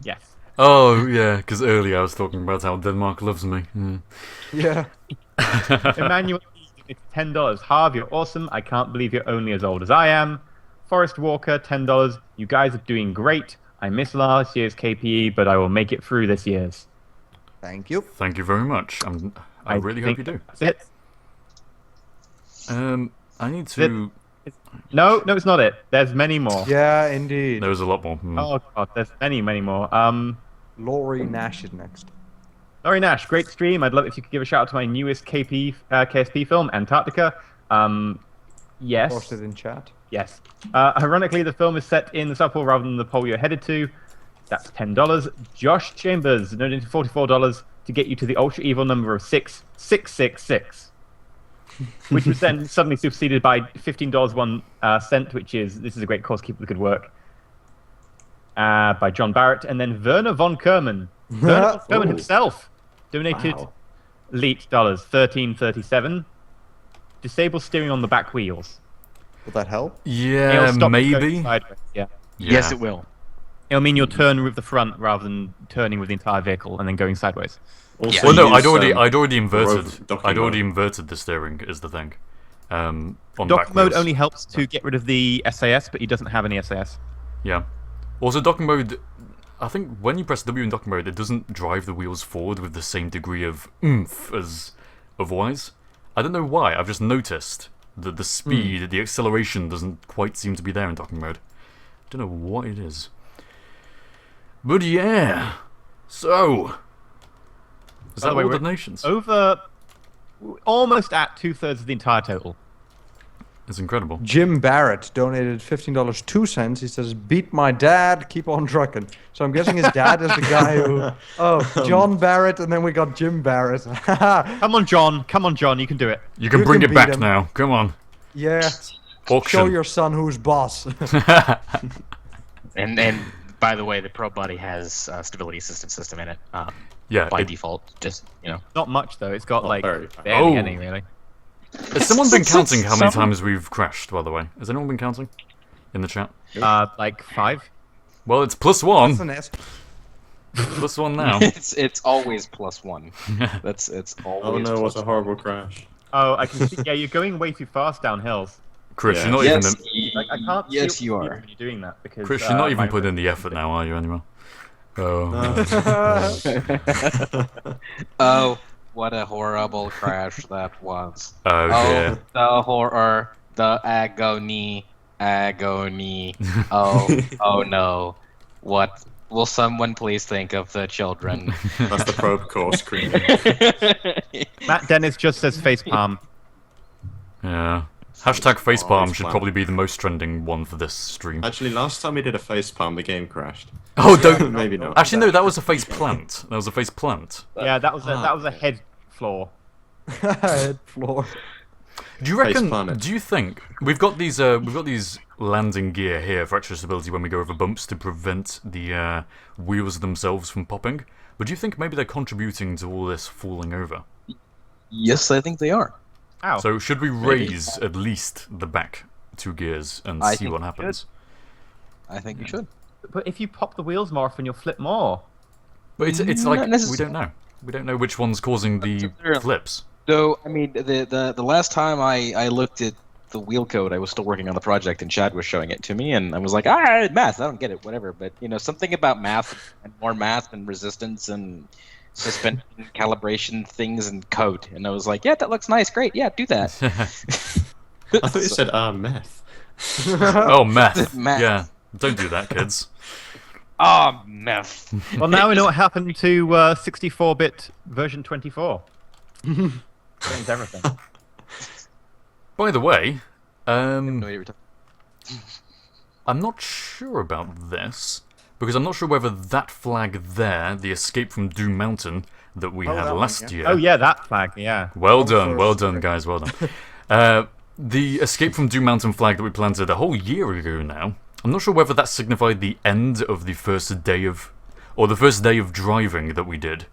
S2: Yes.
S5: Oh, yeah, because earlier I was talking about how Denmark loves me.
S1: Yeah.
S2: Emmanuel, it's $10. Harv, you're awesome. I can't believe you're only as old as I am. Forrest Walker, $10. You guys are doing great. I missed last year's KPE, but I will make it through this year's.
S1: Thank you.
S5: Thank you very much. I really hope you do.
S2: That's it.
S5: I need to...
S2: No, it's not it. There's many more.
S1: Yeah, indeed.
S5: There was a lot more.
S2: Oh god, there's many more.
S1: Laurie Nash is next.
S2: Laurie Nash, great stream. I'd love if you could give a shout out to my newest KSP film, Antarctica. Yes.
S1: Posted in chat.
S2: Yes. Ironically, the film is set in the South Pole rather than the pole you're headed to. That's $10. Josh Chambers donated $44 to get you to the ultra evil number of 6666, which was then suddenly superseded by $15.01, which is this is a great cause, keep up the good work. By John Barrett, and then Werner von Kerman. Werner von Kerman himself donated elite dollars $13.37. Disable steering on the back wheels.
S1: Will that help?
S5: Yeah,
S2: It'll stop you
S5: maybe.
S2: going sideways, yeah.
S3: Yes, it will.
S2: It'll mean you'll turn with the front rather than turning with the entire vehicle and then going sideways.
S4: Also
S5: Well, no,
S4: use,
S5: I'd already inverted.
S4: docking
S5: I'd already
S4: mode.
S5: inverted the steering. Is the thing. On
S2: Dock
S5: back
S2: mode
S5: wheels.
S2: only helps to get rid of the SAS, but he doesn't have any SAS.
S5: Yeah. Also, docking mode. I think when you press W in docking mode, it doesn't drive the wheels forward with the same degree of oomph as otherwise. I don't know why. I've just noticed that the speed, the acceleration, doesn't quite seem to be there in docking mode. Don't know what it is. But yeah. So. Is that
S2: By the way,
S5: all
S2: we're
S5: donations?
S2: Over, almost at 2/3 of the entire total.
S5: It's incredible.
S1: Jim Barrett donated $15.02. He says, "Beat my dad, keep on trucking." So I'm guessing his dad is the guy who. Oh, John Barrett, and then we got Jim Barrett.
S2: Come on, John. Come on, John. You can do it.
S5: You can
S1: You
S5: bring
S1: can
S5: it back
S1: beat him.
S5: now. Come on.
S1: Yeah.
S5: Auction.
S1: Show your son who's boss.
S3: And by the way, the Pro Body has a stability assistance system in it.
S5: Yeah.
S3: By default, just
S2: Not much though. It's got
S4: Not
S2: like
S4: very.
S2: barely
S5: Oh.
S2: any really.
S5: Has someone been counting how many
S9: Some-
S5: times we've crashed, by the way? Has anyone been counting? In the chat?
S2: Like 5.
S5: Well, it's +1.
S1: That's an S.
S5: +1 now.
S3: it's always +1. It's always.
S4: Oh no, what a
S3: +1.
S4: horrible crash.
S2: Oh, I can see. Yeah, you're going way too fast down hills.
S5: Chris,
S4: Yeah.
S5: you're not
S3: Yes,
S5: even...
S2: Like I can't. see
S3: yes,
S2: what
S3: you
S2: do
S3: are.
S2: when you're doing that because.
S5: Chris, you're not even
S2: my-
S5: putting in the effort now, are you, anymore? Oh.
S3: Oh, what a horrible crash that was.
S5: Oh, dear.
S3: The horror, the agony. Oh no. What will someone please think of the children?
S4: That's the probe core screen.
S2: Matt Dennis just says facepalm.
S5: Yeah. Hashtag facepalm should
S4: facepalm.
S5: probably be the most trending one for this stream.
S4: Actually, last time we did a facepalm, the game crashed.
S5: Oh, don't...
S4: Maybe not.
S5: Actually, no, that was a face plant. That was a face plant.
S2: Yeah, that was a head floor.
S1: Head floor.
S5: Do you reckon?
S4: planet.
S5: Do you think we've got these landing gear here for extra stability when we go over bumps to prevent the wheels themselves from popping? But do you think maybe they're contributing to all this falling over?
S3: Yes, I think they are.
S2: Ow.
S5: So should we raise at least the back 2 gears and
S3: I
S5: see
S3: think
S5: what
S3: we
S5: happens?
S3: I think you should.
S2: But if you pop the wheels more often, you'll flip more.
S5: But it's
S3: Not
S5: like we
S3: necessarily.
S5: don't know. We don't know which one's causing the
S3: necessarily.
S5: flips.
S3: So, I mean, the last time I looked at the wheel code, I was still working on the project, and Chad was showing it to me, and I was like, math, I don't get it, whatever. But, something about math, and more math, and resistance, and suspension, calibration things, and code. And I was like, yeah, that looks nice, great, yeah, do that.
S4: I thought you said meth.
S5: Oh, meth.
S3: Math.
S5: Yeah, don't do that, kids.
S3: Ah, meth.
S2: Well, now we know what happened to 64-bit version 24. Changes everything.
S5: By the way,
S3: No idea what you're talking-
S5: I'm not sure about this, because I'm not sure whether that flag there, the Escape from Doom Mountain that we had
S1: that one,
S5: last year...
S2: Oh yeah, that flag. Yeah.
S5: Well
S1: Oh,
S5: done, well
S1: first,
S5: done,
S1: okay.
S5: guys, well done. The Escape from Doom Mountain flag that we planted a whole year ago now, I'm not sure whether that signified the end of the first day of... or the first day of driving that we did.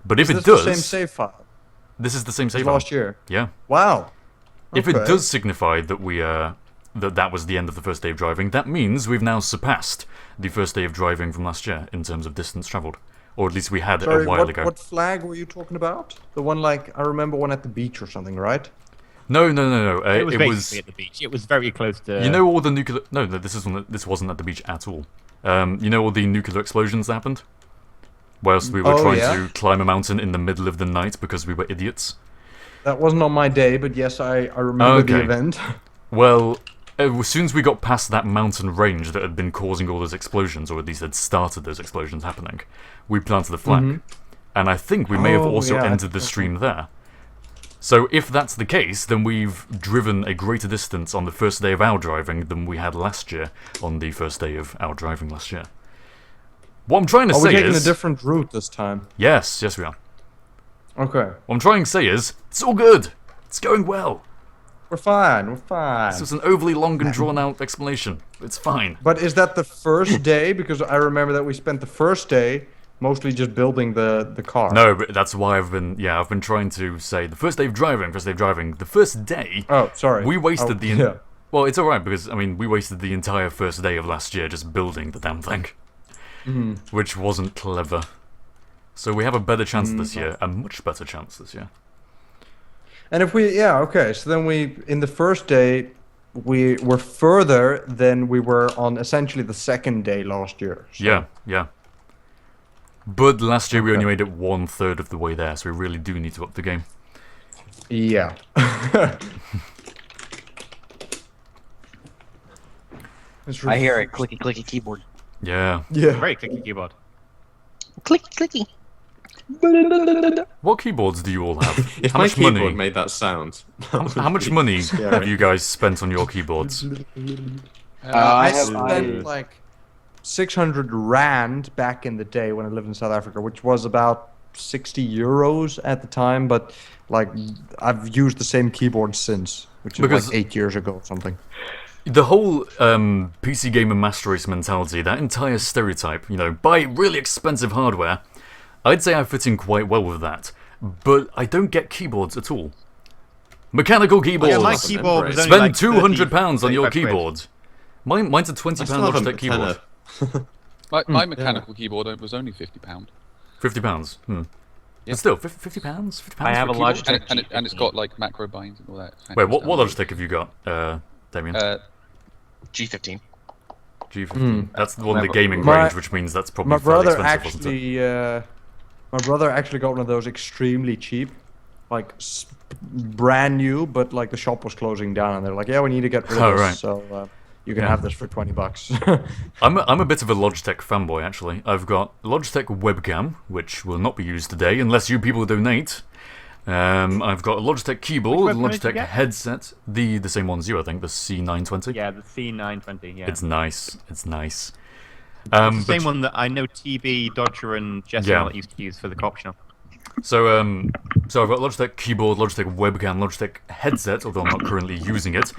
S5: But if
S1: Is
S5: it
S1: this
S5: does...
S1: the same save file
S5: This is the same
S1: as
S5: save file.
S1: last year.
S5: Yeah.
S1: Wow.
S5: If it
S1: Okay.
S5: does signify that we that was the end of the first day of driving, that means we've now surpassed the first day of driving from last year in terms of distance travelled. Or at least we had
S1: Sorry,
S5: a while ago.
S1: what flag were you talking about? The one I remember one at the beach or something, right?
S5: No.
S2: It was
S5: it
S2: basically
S5: was
S2: at the beach. It was very close to.
S5: you know all the nuclear. No, this wasn't at the beach at all. You know all the nuclear explosions that happened, whilst we were
S1: Oh,
S5: trying
S1: yeah?
S5: to climb a mountain in the middle of the night because we were idiots.
S1: That wasn't on my day, but yes, I remember the
S5: Okay.
S1: event.
S5: Well, as soon as we got past that mountain range that had been causing all those explosions, or at least had started those explosions happening, we planted the flag. And I think we may have
S1: Oh,
S5: also
S1: yeah,
S5: entered the stream there. So if that's the case, then we've driven a greater distance on the first day of our driving than we had last year on the first day of our driving last year. What I'm trying to
S1: Are we
S5: say
S1: taking
S5: is...
S1: a different route this time?
S5: Yes, we are.
S1: Okay.
S5: What I'm trying to say is, it's all good. It's going well.
S1: We're fine, we're fine.
S5: This was an overly long and drawn-out explanation. It's fine.
S1: But is that the first day? Because I remember that we spent the first day mostly just building the car.
S5: No, but that's why I've been trying to say the first day of driving, the first day,
S1: Oh, sorry.
S5: we wasted the...
S1: Yeah.
S5: Well, it's alright, because, I mean, we wasted the entire first day of last year just building the damn thing. which wasn't clever. So we have a better chance this year, a much better chance this year.
S1: And if we, so then in the first day, we were further than we were on essentially the second day last year. So.
S5: Yeah. But last year we only made it 1/3 of the way there, so we really do need to up the game.
S1: Yeah.
S3: I hear a clicky clicky keyboard.
S5: Yeah.
S2: Very clicky keyboard.
S3: Clicky clicky.
S5: What keyboards do you all have?
S4: If
S5: How
S4: my
S5: much
S4: keyboard
S5: money?
S4: made that sound,
S5: How much money have you guys spent on your keyboards?
S1: I spent like 600 rand back in the day when I lived in South Africa, which was about 60 euros at the time, but like I've used the same keyboard since, which is like 8 years ago or something.
S5: The whole PC gamer master race mentality, that entire stereotype, buy really expensive hardware, I'd say I fit in quite well with that, but I don't get keyboards at all. Mechanical keyboards!
S2: Yeah, my keyboard was only
S5: Spend
S2: like
S5: £200 on your
S2: 35 quid.
S5: keyboard. Mine's a £20 Logitech keyboard.
S7: My mechanical keyboard was only £50.
S5: £50?
S7: Yeah.
S5: But still, £50? £50
S3: I have
S5: for
S3: a
S5: keyboard?
S3: Logitech.
S7: And it's got like macro binds and all that.
S5: Wait, what Logitech have you got, Damion?
S3: G15.
S5: G15. That's the one in the gaming
S1: My-
S5: range, which means that's probably
S1: My
S5: fairly
S1: brother
S5: expensive, wasn't it?
S1: my brother actually got one of those extremely cheap, like brand new, but like the shop was closing down, and they're like, "Yeah, we need to get rid of this,
S5: right.
S1: so you can
S5: Yeah.
S1: have this for $20."
S5: I'm a bit of a Logitech fanboy, actually. I've got Logitech webcam, which will not be used today unless you people donate. I've got a Logitech keyboard,
S2: Which webcam did you
S5: Logitech
S2: get?
S5: headset, the same one as you, I think, the C920.
S2: Yeah, the C920. Yeah.
S5: It's nice. It's nice.
S2: It's the
S5: but-
S2: same one that I know TB, Dodger, and Jesse
S5: Yeah.
S2: used to use for the co-optional.
S5: So I've got Logitech keyboard, Logitech webcam, Logitech headset, although I'm not currently using it.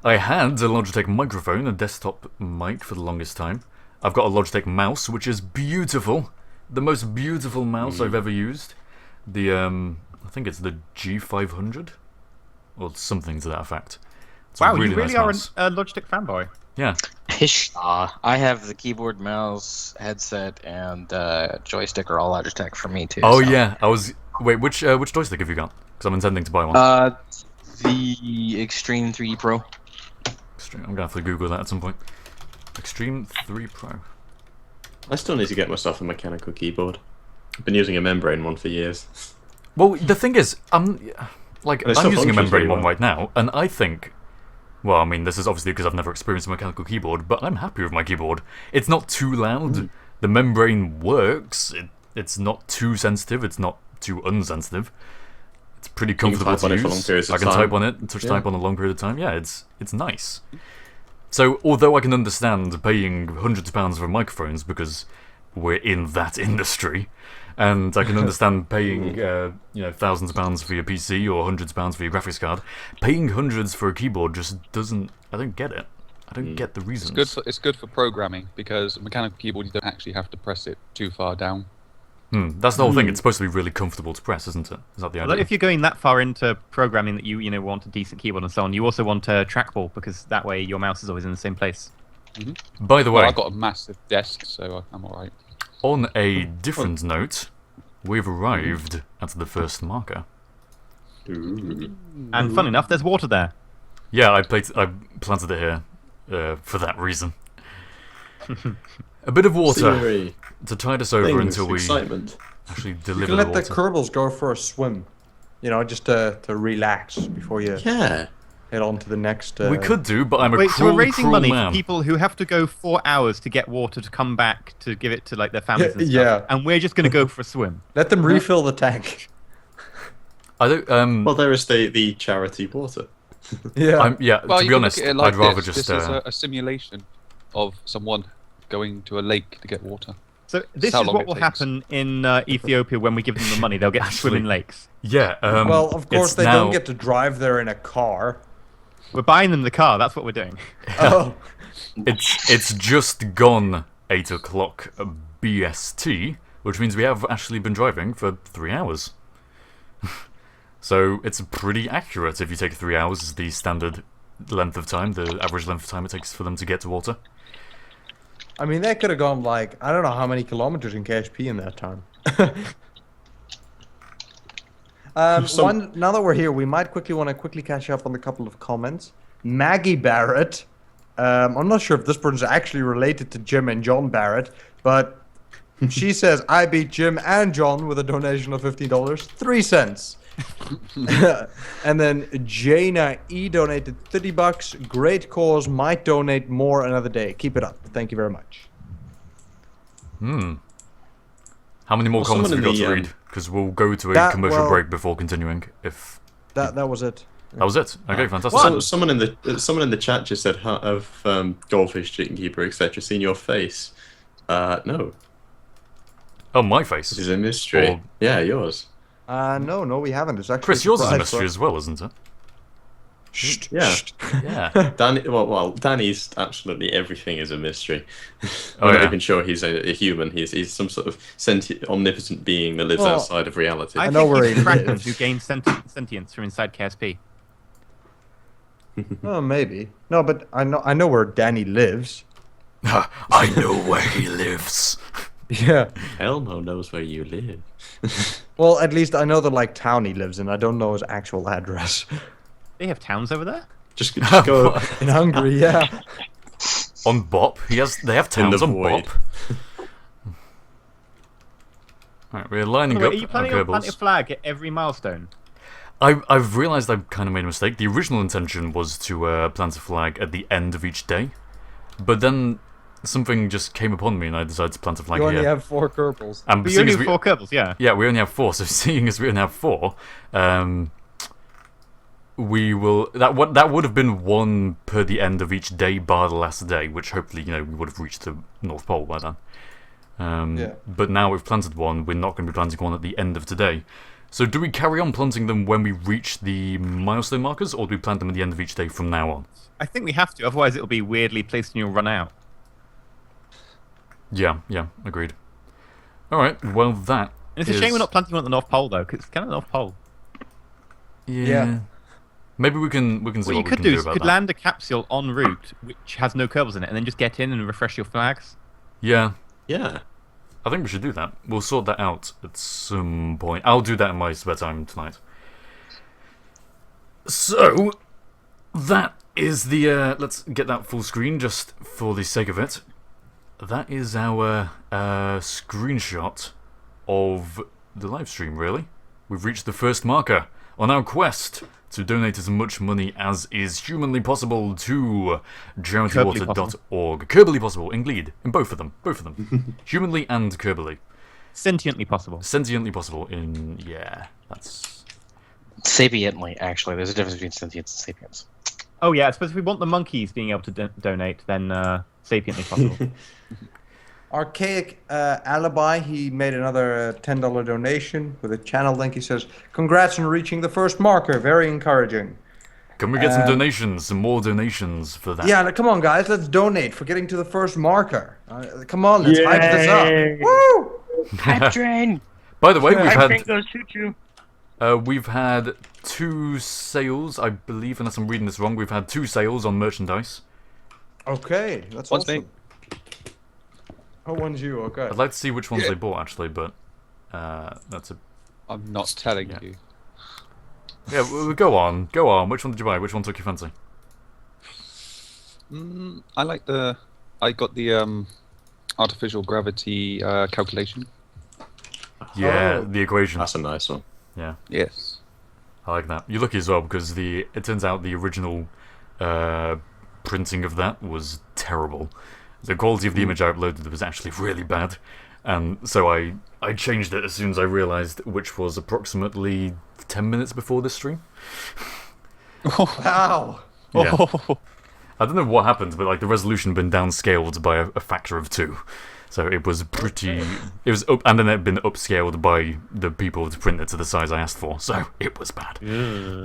S5: I had a Logitech microphone, a desktop mic for the longest time. I've got a Logitech mouse, which is beautiful. The most beautiful mouse I've ever used. The, I think it's the G500? Or something to that effect. It's a
S2: Wow,
S5: really
S2: you really
S5: nice
S2: are
S5: mouse.
S2: a Logitech fanboy.
S5: Yeah.
S3: I have the keyboard, mouse, headset, and joystick are all Logitech for me too.
S5: Oh
S3: so.
S5: yeah, Wait, which joystick have you got? Because I'm intending to buy one.
S3: The Extreme 3 Pro.
S5: I'm gonna have to Google that at some point. Extreme 3 Pro.
S4: I still need to get myself a mechanical keyboard. I've been using a membrane one for years.
S5: Well, the thing is, I'm
S4: And it
S5: using
S4: still
S5: a
S4: functions
S5: membrane
S4: really
S5: one
S4: well.
S5: right now, and I think, well, I mean, this is obviously because I've never experienced a mechanical keyboard, but I'm happy with my keyboard. It's not too loud. The membrane works. It's not too sensitive. It's not too unsensitive. It's pretty
S4: can
S5: comfortable
S4: type
S5: to
S4: on it
S5: use.
S4: for long periods of
S5: I can
S4: time.
S5: type on it and touch type on a long period of time. Yeah, it's nice. So, although I can understand paying hundreds of pounds for microphones because we're in that industry, and I can understand paying thousands of pounds for your PC or hundreds of pounds for your graphics card, paying hundreds for a keyboard just doesn't. I don't get it. I don't get the reasons.
S7: It's good for programming because a mechanical keyboard you don't actually have to press it too far down.
S5: That's the whole thing. It's supposed to be really comfortable to press, isn't it? Is that the
S2: Although
S5: idea?
S2: if you're going that far into programming that you want a decent keyboard and so on, you also want a trackball because that way your mouse is always in the same place.
S5: By the way,
S7: Well, I've got a massive desk, so I'm alright.
S5: on a different note, we've arrived at the first marker.
S2: And fun enough, there's water there.
S5: Yeah, I planted it here for that reason. A bit of water
S4: Scenery,
S5: to tide us over
S4: things,
S5: until we
S4: excitement.
S5: actually
S1: You
S5: deliver
S1: can
S5: the
S1: let the
S5: water.
S1: Kerbals go for a swim, just to relax before you
S4: Yeah.
S1: head on to the next.
S5: We could do, but I'm a
S2: Wait,
S5: cruel,
S2: so we're raising
S5: cruel
S2: money
S5: man.
S2: for people who have to go 4 hours to get water to come back to give it to like their families and stuff.
S1: Yeah.
S2: And we're just going to go for a swim.
S1: Let them refill the tank.
S5: I don't.
S4: Well, there is the charity water.
S1: Yeah.
S7: Well,
S5: to
S7: you
S5: be
S7: can
S5: honest,
S7: look at it like
S5: I'd rather
S7: this.
S5: just.
S7: This is a simulation of someone going to a lake to get water.
S2: So this
S7: how
S2: is
S7: long
S2: what
S7: it
S2: will
S7: takes.
S2: happen in Ethiopia when we give them the money. They'll get to swim in lakes.
S5: Yeah.
S1: Well, of course
S5: it's
S1: they
S5: now-
S1: don't get to drive there in a car.
S2: We're buying them the car. That's what we're doing.
S1: Oh.
S5: It's just gone 8 o'clock BST, which means we have actually been driving for 3 hours. So it's pretty accurate if you take 3 hours as the standard length of time, the average length of time it takes for them to get to water.
S1: I mean, they could have gone like, I don't know how many kilometers in KSP in that time. Now that we're here, we might want to catch up on a couple of comments. Maggie Barrett. I'm not sure if this person's actually related to Jim and John Barrett, but she says, I beat Jim and John with a donation of $15, 3 cents. And then Jaina E donated $30. Great cause. Might donate more another day. Keep it up. Thank you very much.
S5: How many more comments have we got to read? Because we'll go to a commercial break before continuing. If
S1: that was it.
S5: That was it. Okay, fantastic.
S4: Someone in the chat just said of GoldFish, ChickenKeeper, etc. Seen your face? No.
S5: Oh, my face.
S4: This is a mystery. Yeah, yours.
S1: No, we haven't. It's actually
S5: Chris, yours is a mystery as well, isn't it?
S4: Yeah.
S5: Yeah.
S4: Danny, well, Danny's absolutely everything is a mystery.
S5: Oh,
S4: I'm
S5: yeah.
S4: not even sure he's a human. He's some sort of sentient, omnipotent being that lives outside of reality.
S2: I
S1: know
S2: think
S1: where
S2: he's
S1: he
S2: a Kraken
S1: lives.
S2: who gains sentience from inside KSP.
S1: Oh, maybe. No, but I know where Danny lives.
S5: I know where he lives.
S1: Yeah.
S4: Elmo knows where you live.
S1: Well, at least I know the town he lives in. I don't know his actual address.
S2: They have towns over there?
S4: Just go
S1: In Hungary, yeah.
S5: On Bop? They have towns on
S4: void.
S5: Bop. Alright, we're lining
S2: By the way,
S5: up
S2: are you planning on planting a flag at every milestone?
S5: I've realised I've kind of made a mistake. The original intention was to plant a flag at the end of each day. But then something just came upon me and I decided to plant a flag
S1: You
S5: here.
S1: only have 4 Kerbals.
S5: And
S2: But you only have 4 Kerbals, yeah.
S5: Yeah, we only have 4, so seeing as we only have 4, we will... That would have been 1 per the end of each day, bar the last day, which hopefully, we would have reached the North Pole by then.
S1: Yeah.
S5: But now we've planted 1, we're not going to be planting 1 at the end of today. So do we carry on planting them when we reach the milestone markers, or do we plant them at the end of each day from now on?
S2: I think we have to, otherwise it'll be weirdly placed and you'll run out.
S5: Yeah, agreed. Alright, well that
S2: And it's a shame we're not planting one at the North Pole, though, because it's kind of the North Pole.
S5: Yeah. Maybe we can see
S2: What you
S5: what we
S2: could
S5: can
S2: do
S5: do
S2: is
S5: about
S2: you could
S5: that.
S2: land a capsule en route, which has no Kerbals in it, and then just get in and refresh your flags.
S5: Yeah,
S4: Yeah.
S5: I think we should do that. We'll sort that out at some point. I'll do that in my spare time tonight. So, that is the... let's get that full screen just for the sake of it. That is our screenshot of the live stream, really. We've reached the first marker on our quest to donate as much money as is humanly possible to charitywater.org. Kerbally possible, indeed. In both of them. Humanly and Kerbally.
S2: Sentiently possible.
S5: Sentiently possible in... yeah, that's...
S3: Sapiently, actually. There's a difference between sentience and sapience.
S2: Oh yeah, I suppose if we want the monkeys being able to donate, then sapiently possible.
S1: Archaic Alibi, he made another $10 donation with a channel link. He says, congrats on reaching the first marker. Very encouraging.
S5: Can we get some donations, some more donations for that?
S1: Yeah, come on, guys. Let's donate for getting to the first marker. Come on, let's hype this up. Woo!
S9: Hype train!
S5: By the way, we've
S9: Hype train
S5: had...
S9: goes choo-choo.
S5: we've had 2 sales, I believe, unless I'm reading this wrong. We've had 2 sales on merchandise.
S1: Okay, that's
S7: One's
S1: awesome.
S7: me.
S1: Oh, one's you, okay.
S5: I'd like to see which ones they bought, actually, but that's a...
S7: I'm not telling
S5: Yeah.
S7: you.
S5: Yeah, go on. Which one did you buy? Which one took your fancy?
S7: I like the... I got the artificial gravity calculation.
S5: Yeah,
S1: Oh.
S5: the equation.
S4: That's a nice one.
S5: Yeah,
S7: Yes.
S5: I like that. You're lucky as well, because it turns out the original printing of that was terrible. The quality of the image I uploaded was actually really bad, and so I changed it as soon as I realised, which was approximately 10 minutes before this stream.
S1: Wow.
S5: Yeah. I don't know what happened, but the resolution had been downscaled by a factor of 2. So it was pretty... It was up, and then it had been upscaled by the people to print it to the size I asked for, so it was bad.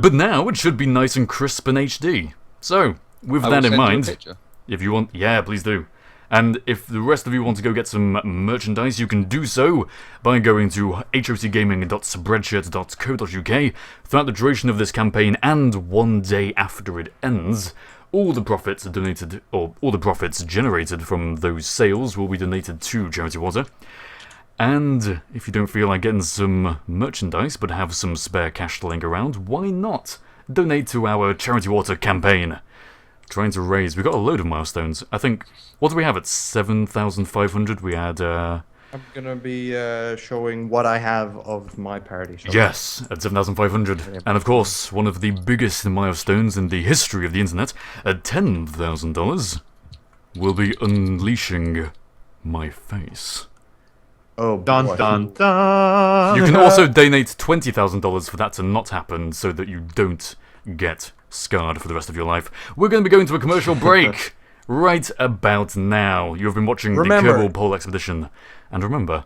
S5: But now it should be nice and crisp and HD. So, with
S7: I
S5: that
S7: will
S5: in
S7: send you a
S5: mind,
S7: picture.
S5: if you want... Yeah, please do. And if the rest of you want to go get some merchandise, you can do so by going to HOCgaming.spreadshirt.co.uk throughout the duration of this campaign and one day after it ends. all the profits donated, or all the profits generated from those sales will be donated to Charity Water. And if you don't feel like getting some merchandise but have some spare cash laying around, why not donate to our Charity Water campaign? Trying to raise, we got a load of milestones. I think, what do we have at 7,500? We had,
S1: I'm gonna be showing what I have of my parody. So
S5: yes, at 7,500. And of course, one of the biggest milestones in the history of the internet, at $10,000, will be unleashing my face.
S1: Oh,
S2: Dun
S1: boy.
S2: dun dun.
S5: You can also donate $20,000 for that to not happen, so that you don't get scarred for the rest of your life. We're going to be going to a commercial break right about now. You have been watching the Kerbal Pole Expedition. And remember,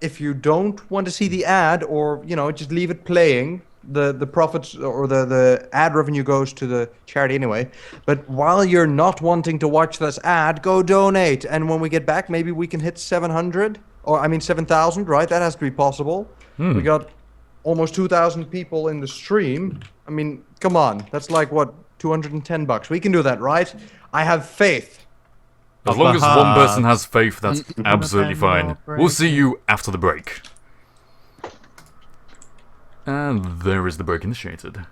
S1: if you don't want to see the ad, or just leave it playing, the profits or the ad revenue goes to the charity anyway. But while you're not wanting to watch this ad, go donate. And when we get back, maybe we can hit 700, or 7,000, right? That has to be possible. We got almost 2,000 people in the stream. I mean, come on, that's like what, $210? We can do that, right? I have faith.
S5: As long as one person has faith, that's absolutely fine. We'll see you after the break. And there is the break initiated.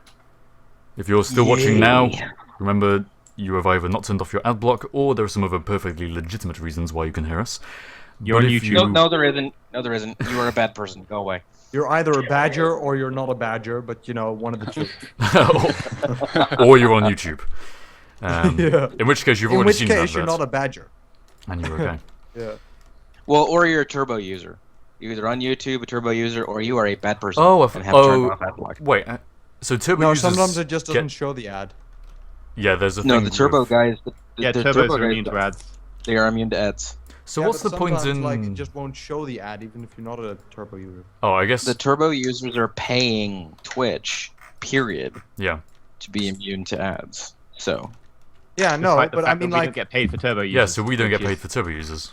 S5: If you're still watching now, remember you have either not turned off your ad block, or there are some other perfectly legitimate reasons why you can hear us.
S2: You're on YouTube.
S3: No, there isn't. No, there isn't. You are a bad person. Go away.
S1: You're either a badger or you're not a badger, but one of the two.
S5: Or you're on YouTube. In which case you've already seen that.
S1: In which case you're not a badger.
S5: And you're okay.
S1: Yeah.
S3: Well, or you're a turbo user. You're either on YouTube, a turbo user, or you are a bad person
S5: Oh,
S3: and have turned off ad block.
S5: Wait, so turbo
S1: No,
S5: users
S1: sometimes it just doesn't show the ad.
S5: Yeah, there's a
S3: No,
S5: thing
S3: the turbo
S5: with...
S3: guys.
S2: Yeah,
S3: the
S2: turbos
S3: turbo
S2: are
S3: guys,
S2: immune to ads.
S3: They are immune to ads.
S5: So
S1: Yeah,
S5: what's
S1: but
S5: the point
S1: sometimes,
S5: in...
S1: like, it just won't show the ad, even if you're not a turbo user.
S5: Oh, I guess...
S3: The turbo users are paying Twitch, period,
S5: Yeah.
S3: to be immune to ads. So.
S1: Yeah, no,
S2: Despite the
S1: but
S2: fact
S1: I mean,
S2: that we
S1: like,
S2: don't get paid for turbo users.
S5: Yeah, so we don't get
S2: which
S5: paid
S2: is-
S5: for turbo users.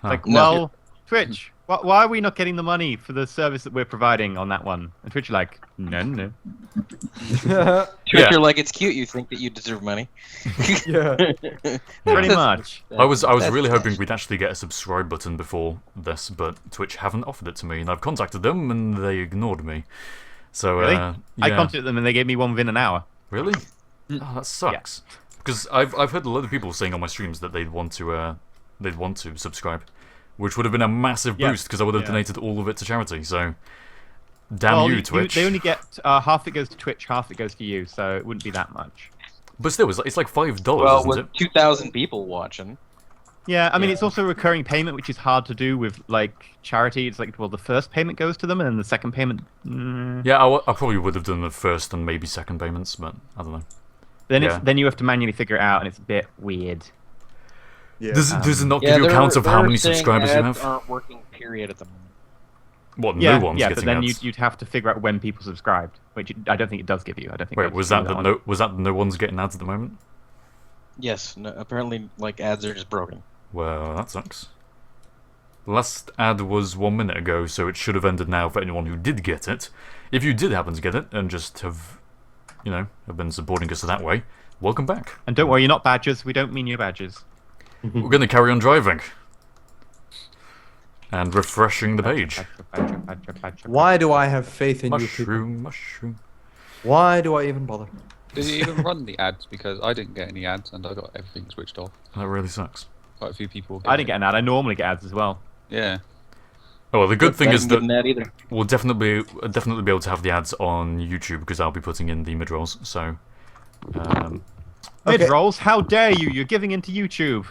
S5: Huh.
S2: Like,
S3: No.
S2: well, Twitch, why are we not getting the money for the service that we're providing on that one? And Twitch are like, no.
S3: Twitch,
S5: Yeah.
S3: you're like, it's cute. You think that you deserve money.
S1: yeah.
S2: Pretty much.
S5: I was really hoping we'd actually get a subscribe button before this, but Twitch haven't offered it to me, and I've contacted them, and they ignored me. So,
S2: Really?
S5: yeah.
S2: I contacted them and they gave me $1 an hour.
S5: Really? Oh, that sucks. Because I've heard a lot of people saying on my streams that they'd want to subscribe, which would have been a massive boost because I would have donated all of it to charity. So, damn you, Twitch.
S2: They only get half it goes to Twitch, half it goes to you, so it wouldn't be that much.
S5: But still, it's like $5,
S3: Well,
S5: isn't
S3: with
S5: it?
S3: 2,000 people watching.
S2: Yeah, I mean, it's also a recurring payment, which is hard to do with, like, charity. It's like, well, the first payment goes to them, and then the second payment...
S5: Yeah, I probably would have done the first and maybe second payments, but I don't know.
S2: Then you have to manually figure it out, and it's a bit weird.
S1: Yeah.
S5: Does it not give you a count of how many subscribers you have?
S3: Aren't working, period, at the moment.
S5: What,
S2: Yeah,
S5: no one's
S2: yeah,
S5: getting
S2: but then
S5: ads?
S2: you'd have to figure out when people subscribed, which I don't think it does give you. I don't think.
S5: Wait,
S2: they'll
S5: was
S2: just
S5: that
S2: do
S5: that
S2: one.
S5: no one's getting ads at the moment?
S3: Yes, no, apparently, like, ads are just broken.
S5: Well, that sucks. The last ad was 1 minute ago, so it should have ended now for anyone who did get it. If you did happen to get it and just have been supporting us that way, welcome back.
S2: And don't worry, you're not badgers. We don't mean you're badgers.
S5: We're going to carry on driving. And refreshing the page.
S1: Why do I have faith in you people?
S5: Mushroom.
S1: Why do I even bother?
S7: Did you even run the ads? Because I didn't get any ads and I got everything switched off.
S5: That really sucks.
S7: Quite a few people.
S2: I didn't get an ad. I normally get ads as well.
S7: Yeah.
S5: Oh, well, the good thing is that
S3: That either.
S5: we'll definitely be able to have the ads on YouTube because I'll be putting in the mid-rolls, so...
S2: Mid rolls? How dare you? You're giving into YouTube.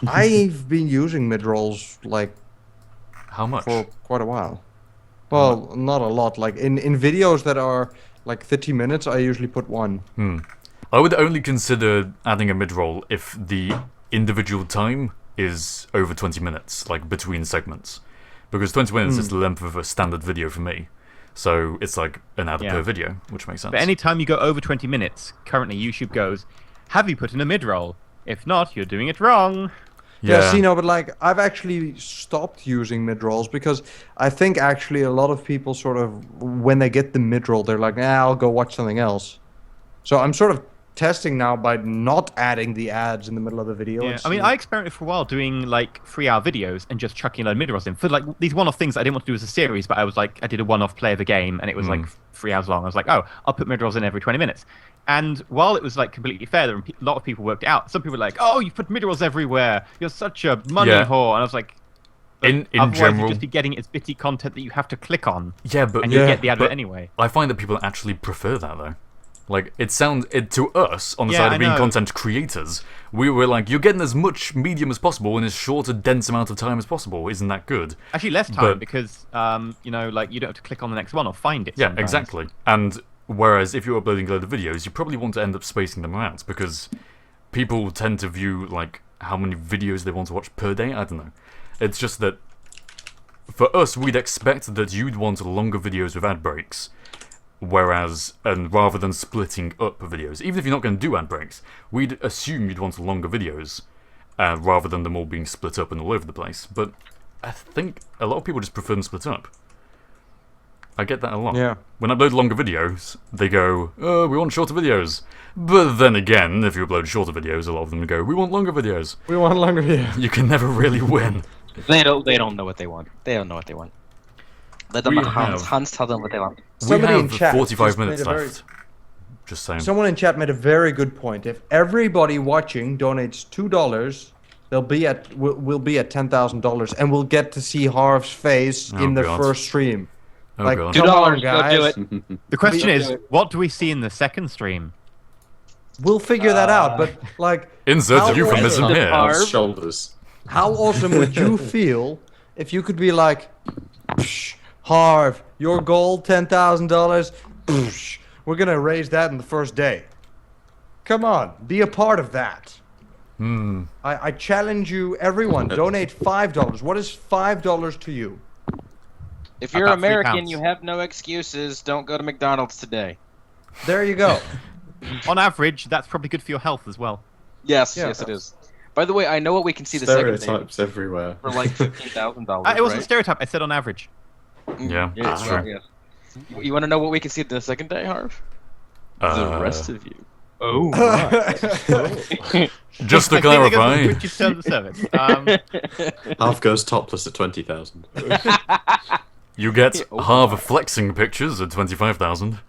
S1: I've been using mid-rolls, like,
S5: How much?
S1: for quite a while. Well, not a lot. Like, in videos that are, like, 30 minutes, I usually put one.
S5: I would only consider adding a mid-roll if the individual time is over 20 minutes, like between segments. Because 20 minutes is the length of a standard video for me. So it's like an ad per video, which makes sense.
S2: But anytime you go over 20 minutes, currently YouTube goes, have you put in a mid roll? If not, you're doing it wrong.
S1: Yeah, see, no, but like, I've actually stopped using mid-rolls because I think actually a lot of people sort of, when they get the mid-roll, they're like, I'll go watch something else. So I'm sort of testing now by not adding the ads in the middle of the video.
S2: Yeah, I mean, I experimented for a while doing like 3-hour videos and just chucking a load of mid-rolls in for like these one-off things I didn't want to do as a series, but I was like, I did a one-off play of a game and it was like 3 hours long. I was like, oh, I'll put mid-rolls in every 20 minutes. And while it was like completely fair, there were a lot of people worked it out. Some people were like, oh, you put mid-rolls everywhere. You're such a money whore. And I was like,
S5: in
S2: otherwise
S5: general,
S2: you'd just be getting its bitty content that you have to click on.
S5: Yeah, but
S2: and you get the advert anyway.
S5: I find that people actually prefer that though. Like, to us, on the side of being content creators, we were like, you're getting as much medium as possible in as short a dense amount of time as possible. Isn't that good?
S2: Actually, less time, because, you know, like, you don't have to click on the next one or find it sometimes.
S5: Exactly. And whereas if you're uploading a load of videos, you probably want to end up spacing them out, because people tend to view, like, how many videos they want to watch per day. I don't know. It's just that, for us, we'd expect that you'd want longer videos with ad breaks. Whereas, and rather than splitting up videos, even if you're not going to do ad breaks, we'd assume you'd want longer videos, rather than them all being split up and all over the place. But I think a lot of people just prefer them split up. I get that a lot.
S1: Yeah.
S5: When I upload longer videos, they go, oh, we want shorter videos. But then again, if you upload shorter videos, a lot of them go, we want longer videos.
S1: We want longer videos.
S5: You can never really win.
S3: They don't know what they want. They don't know what they want. Let them Hans tell them what they want.
S1: Somebody
S5: we
S1: in
S5: have
S1: chat
S5: 45 minutes left. Just saying.
S1: Someone in chat made a very good point. If everybody watching donates $2, we'll be at $10,000, and we'll get to see Harv's face in the first stream. Like,
S5: God.
S1: come on,
S3: $2,
S1: guys.
S3: go do it.
S2: The question is, what do we see in the second stream?
S1: We'll figure that out, but like...
S5: Insert a euphemism here.
S4: Harv's shoulders.
S1: How awesome would you feel if you could be like, Psh, Harv, your goal, $10,000. We're gonna raise that in the first day. Come on, be a part of that. I challenge you, everyone. Donate $5. What is $5 to you?
S3: If you're
S2: About
S3: American,
S2: £3.
S3: you have no excuses. Don't go to McDonald's today.
S1: There you go.
S2: On average, that's probably good for your health as well.
S3: Yes,
S1: Yeah.
S3: yes, it is. By the way, I know what we can see the second day
S4: Stereotypes everywhere.
S3: for like $15,000.
S2: It wasn't a stereotype. I said on average.
S5: Yeah, that's
S3: well,
S5: true.
S3: yes. You want to know what we can see the second day, Harv? The rest of you. Oh,
S5: Just to
S2: I think they're gonna
S5: clarify,
S2: put you to the service.
S4: Half goes topless at 20,000.
S5: you get Harv flexing pictures at 25,000.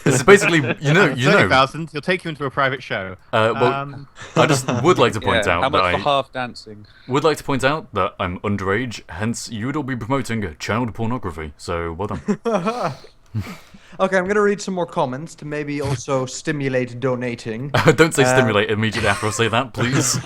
S5: It's basically, you know.
S2: 30,000. He'll take you into a private show.
S5: Well, I just would like to point out
S7: how much
S5: that
S7: for half dancing?
S5: would like to point out that I'm underage, hence you would all be promoting child pornography. So well done.
S1: Okay, I'm gonna read some more comments to maybe also stimulate donating.
S5: Don't say stimulate immediately after I say that, please.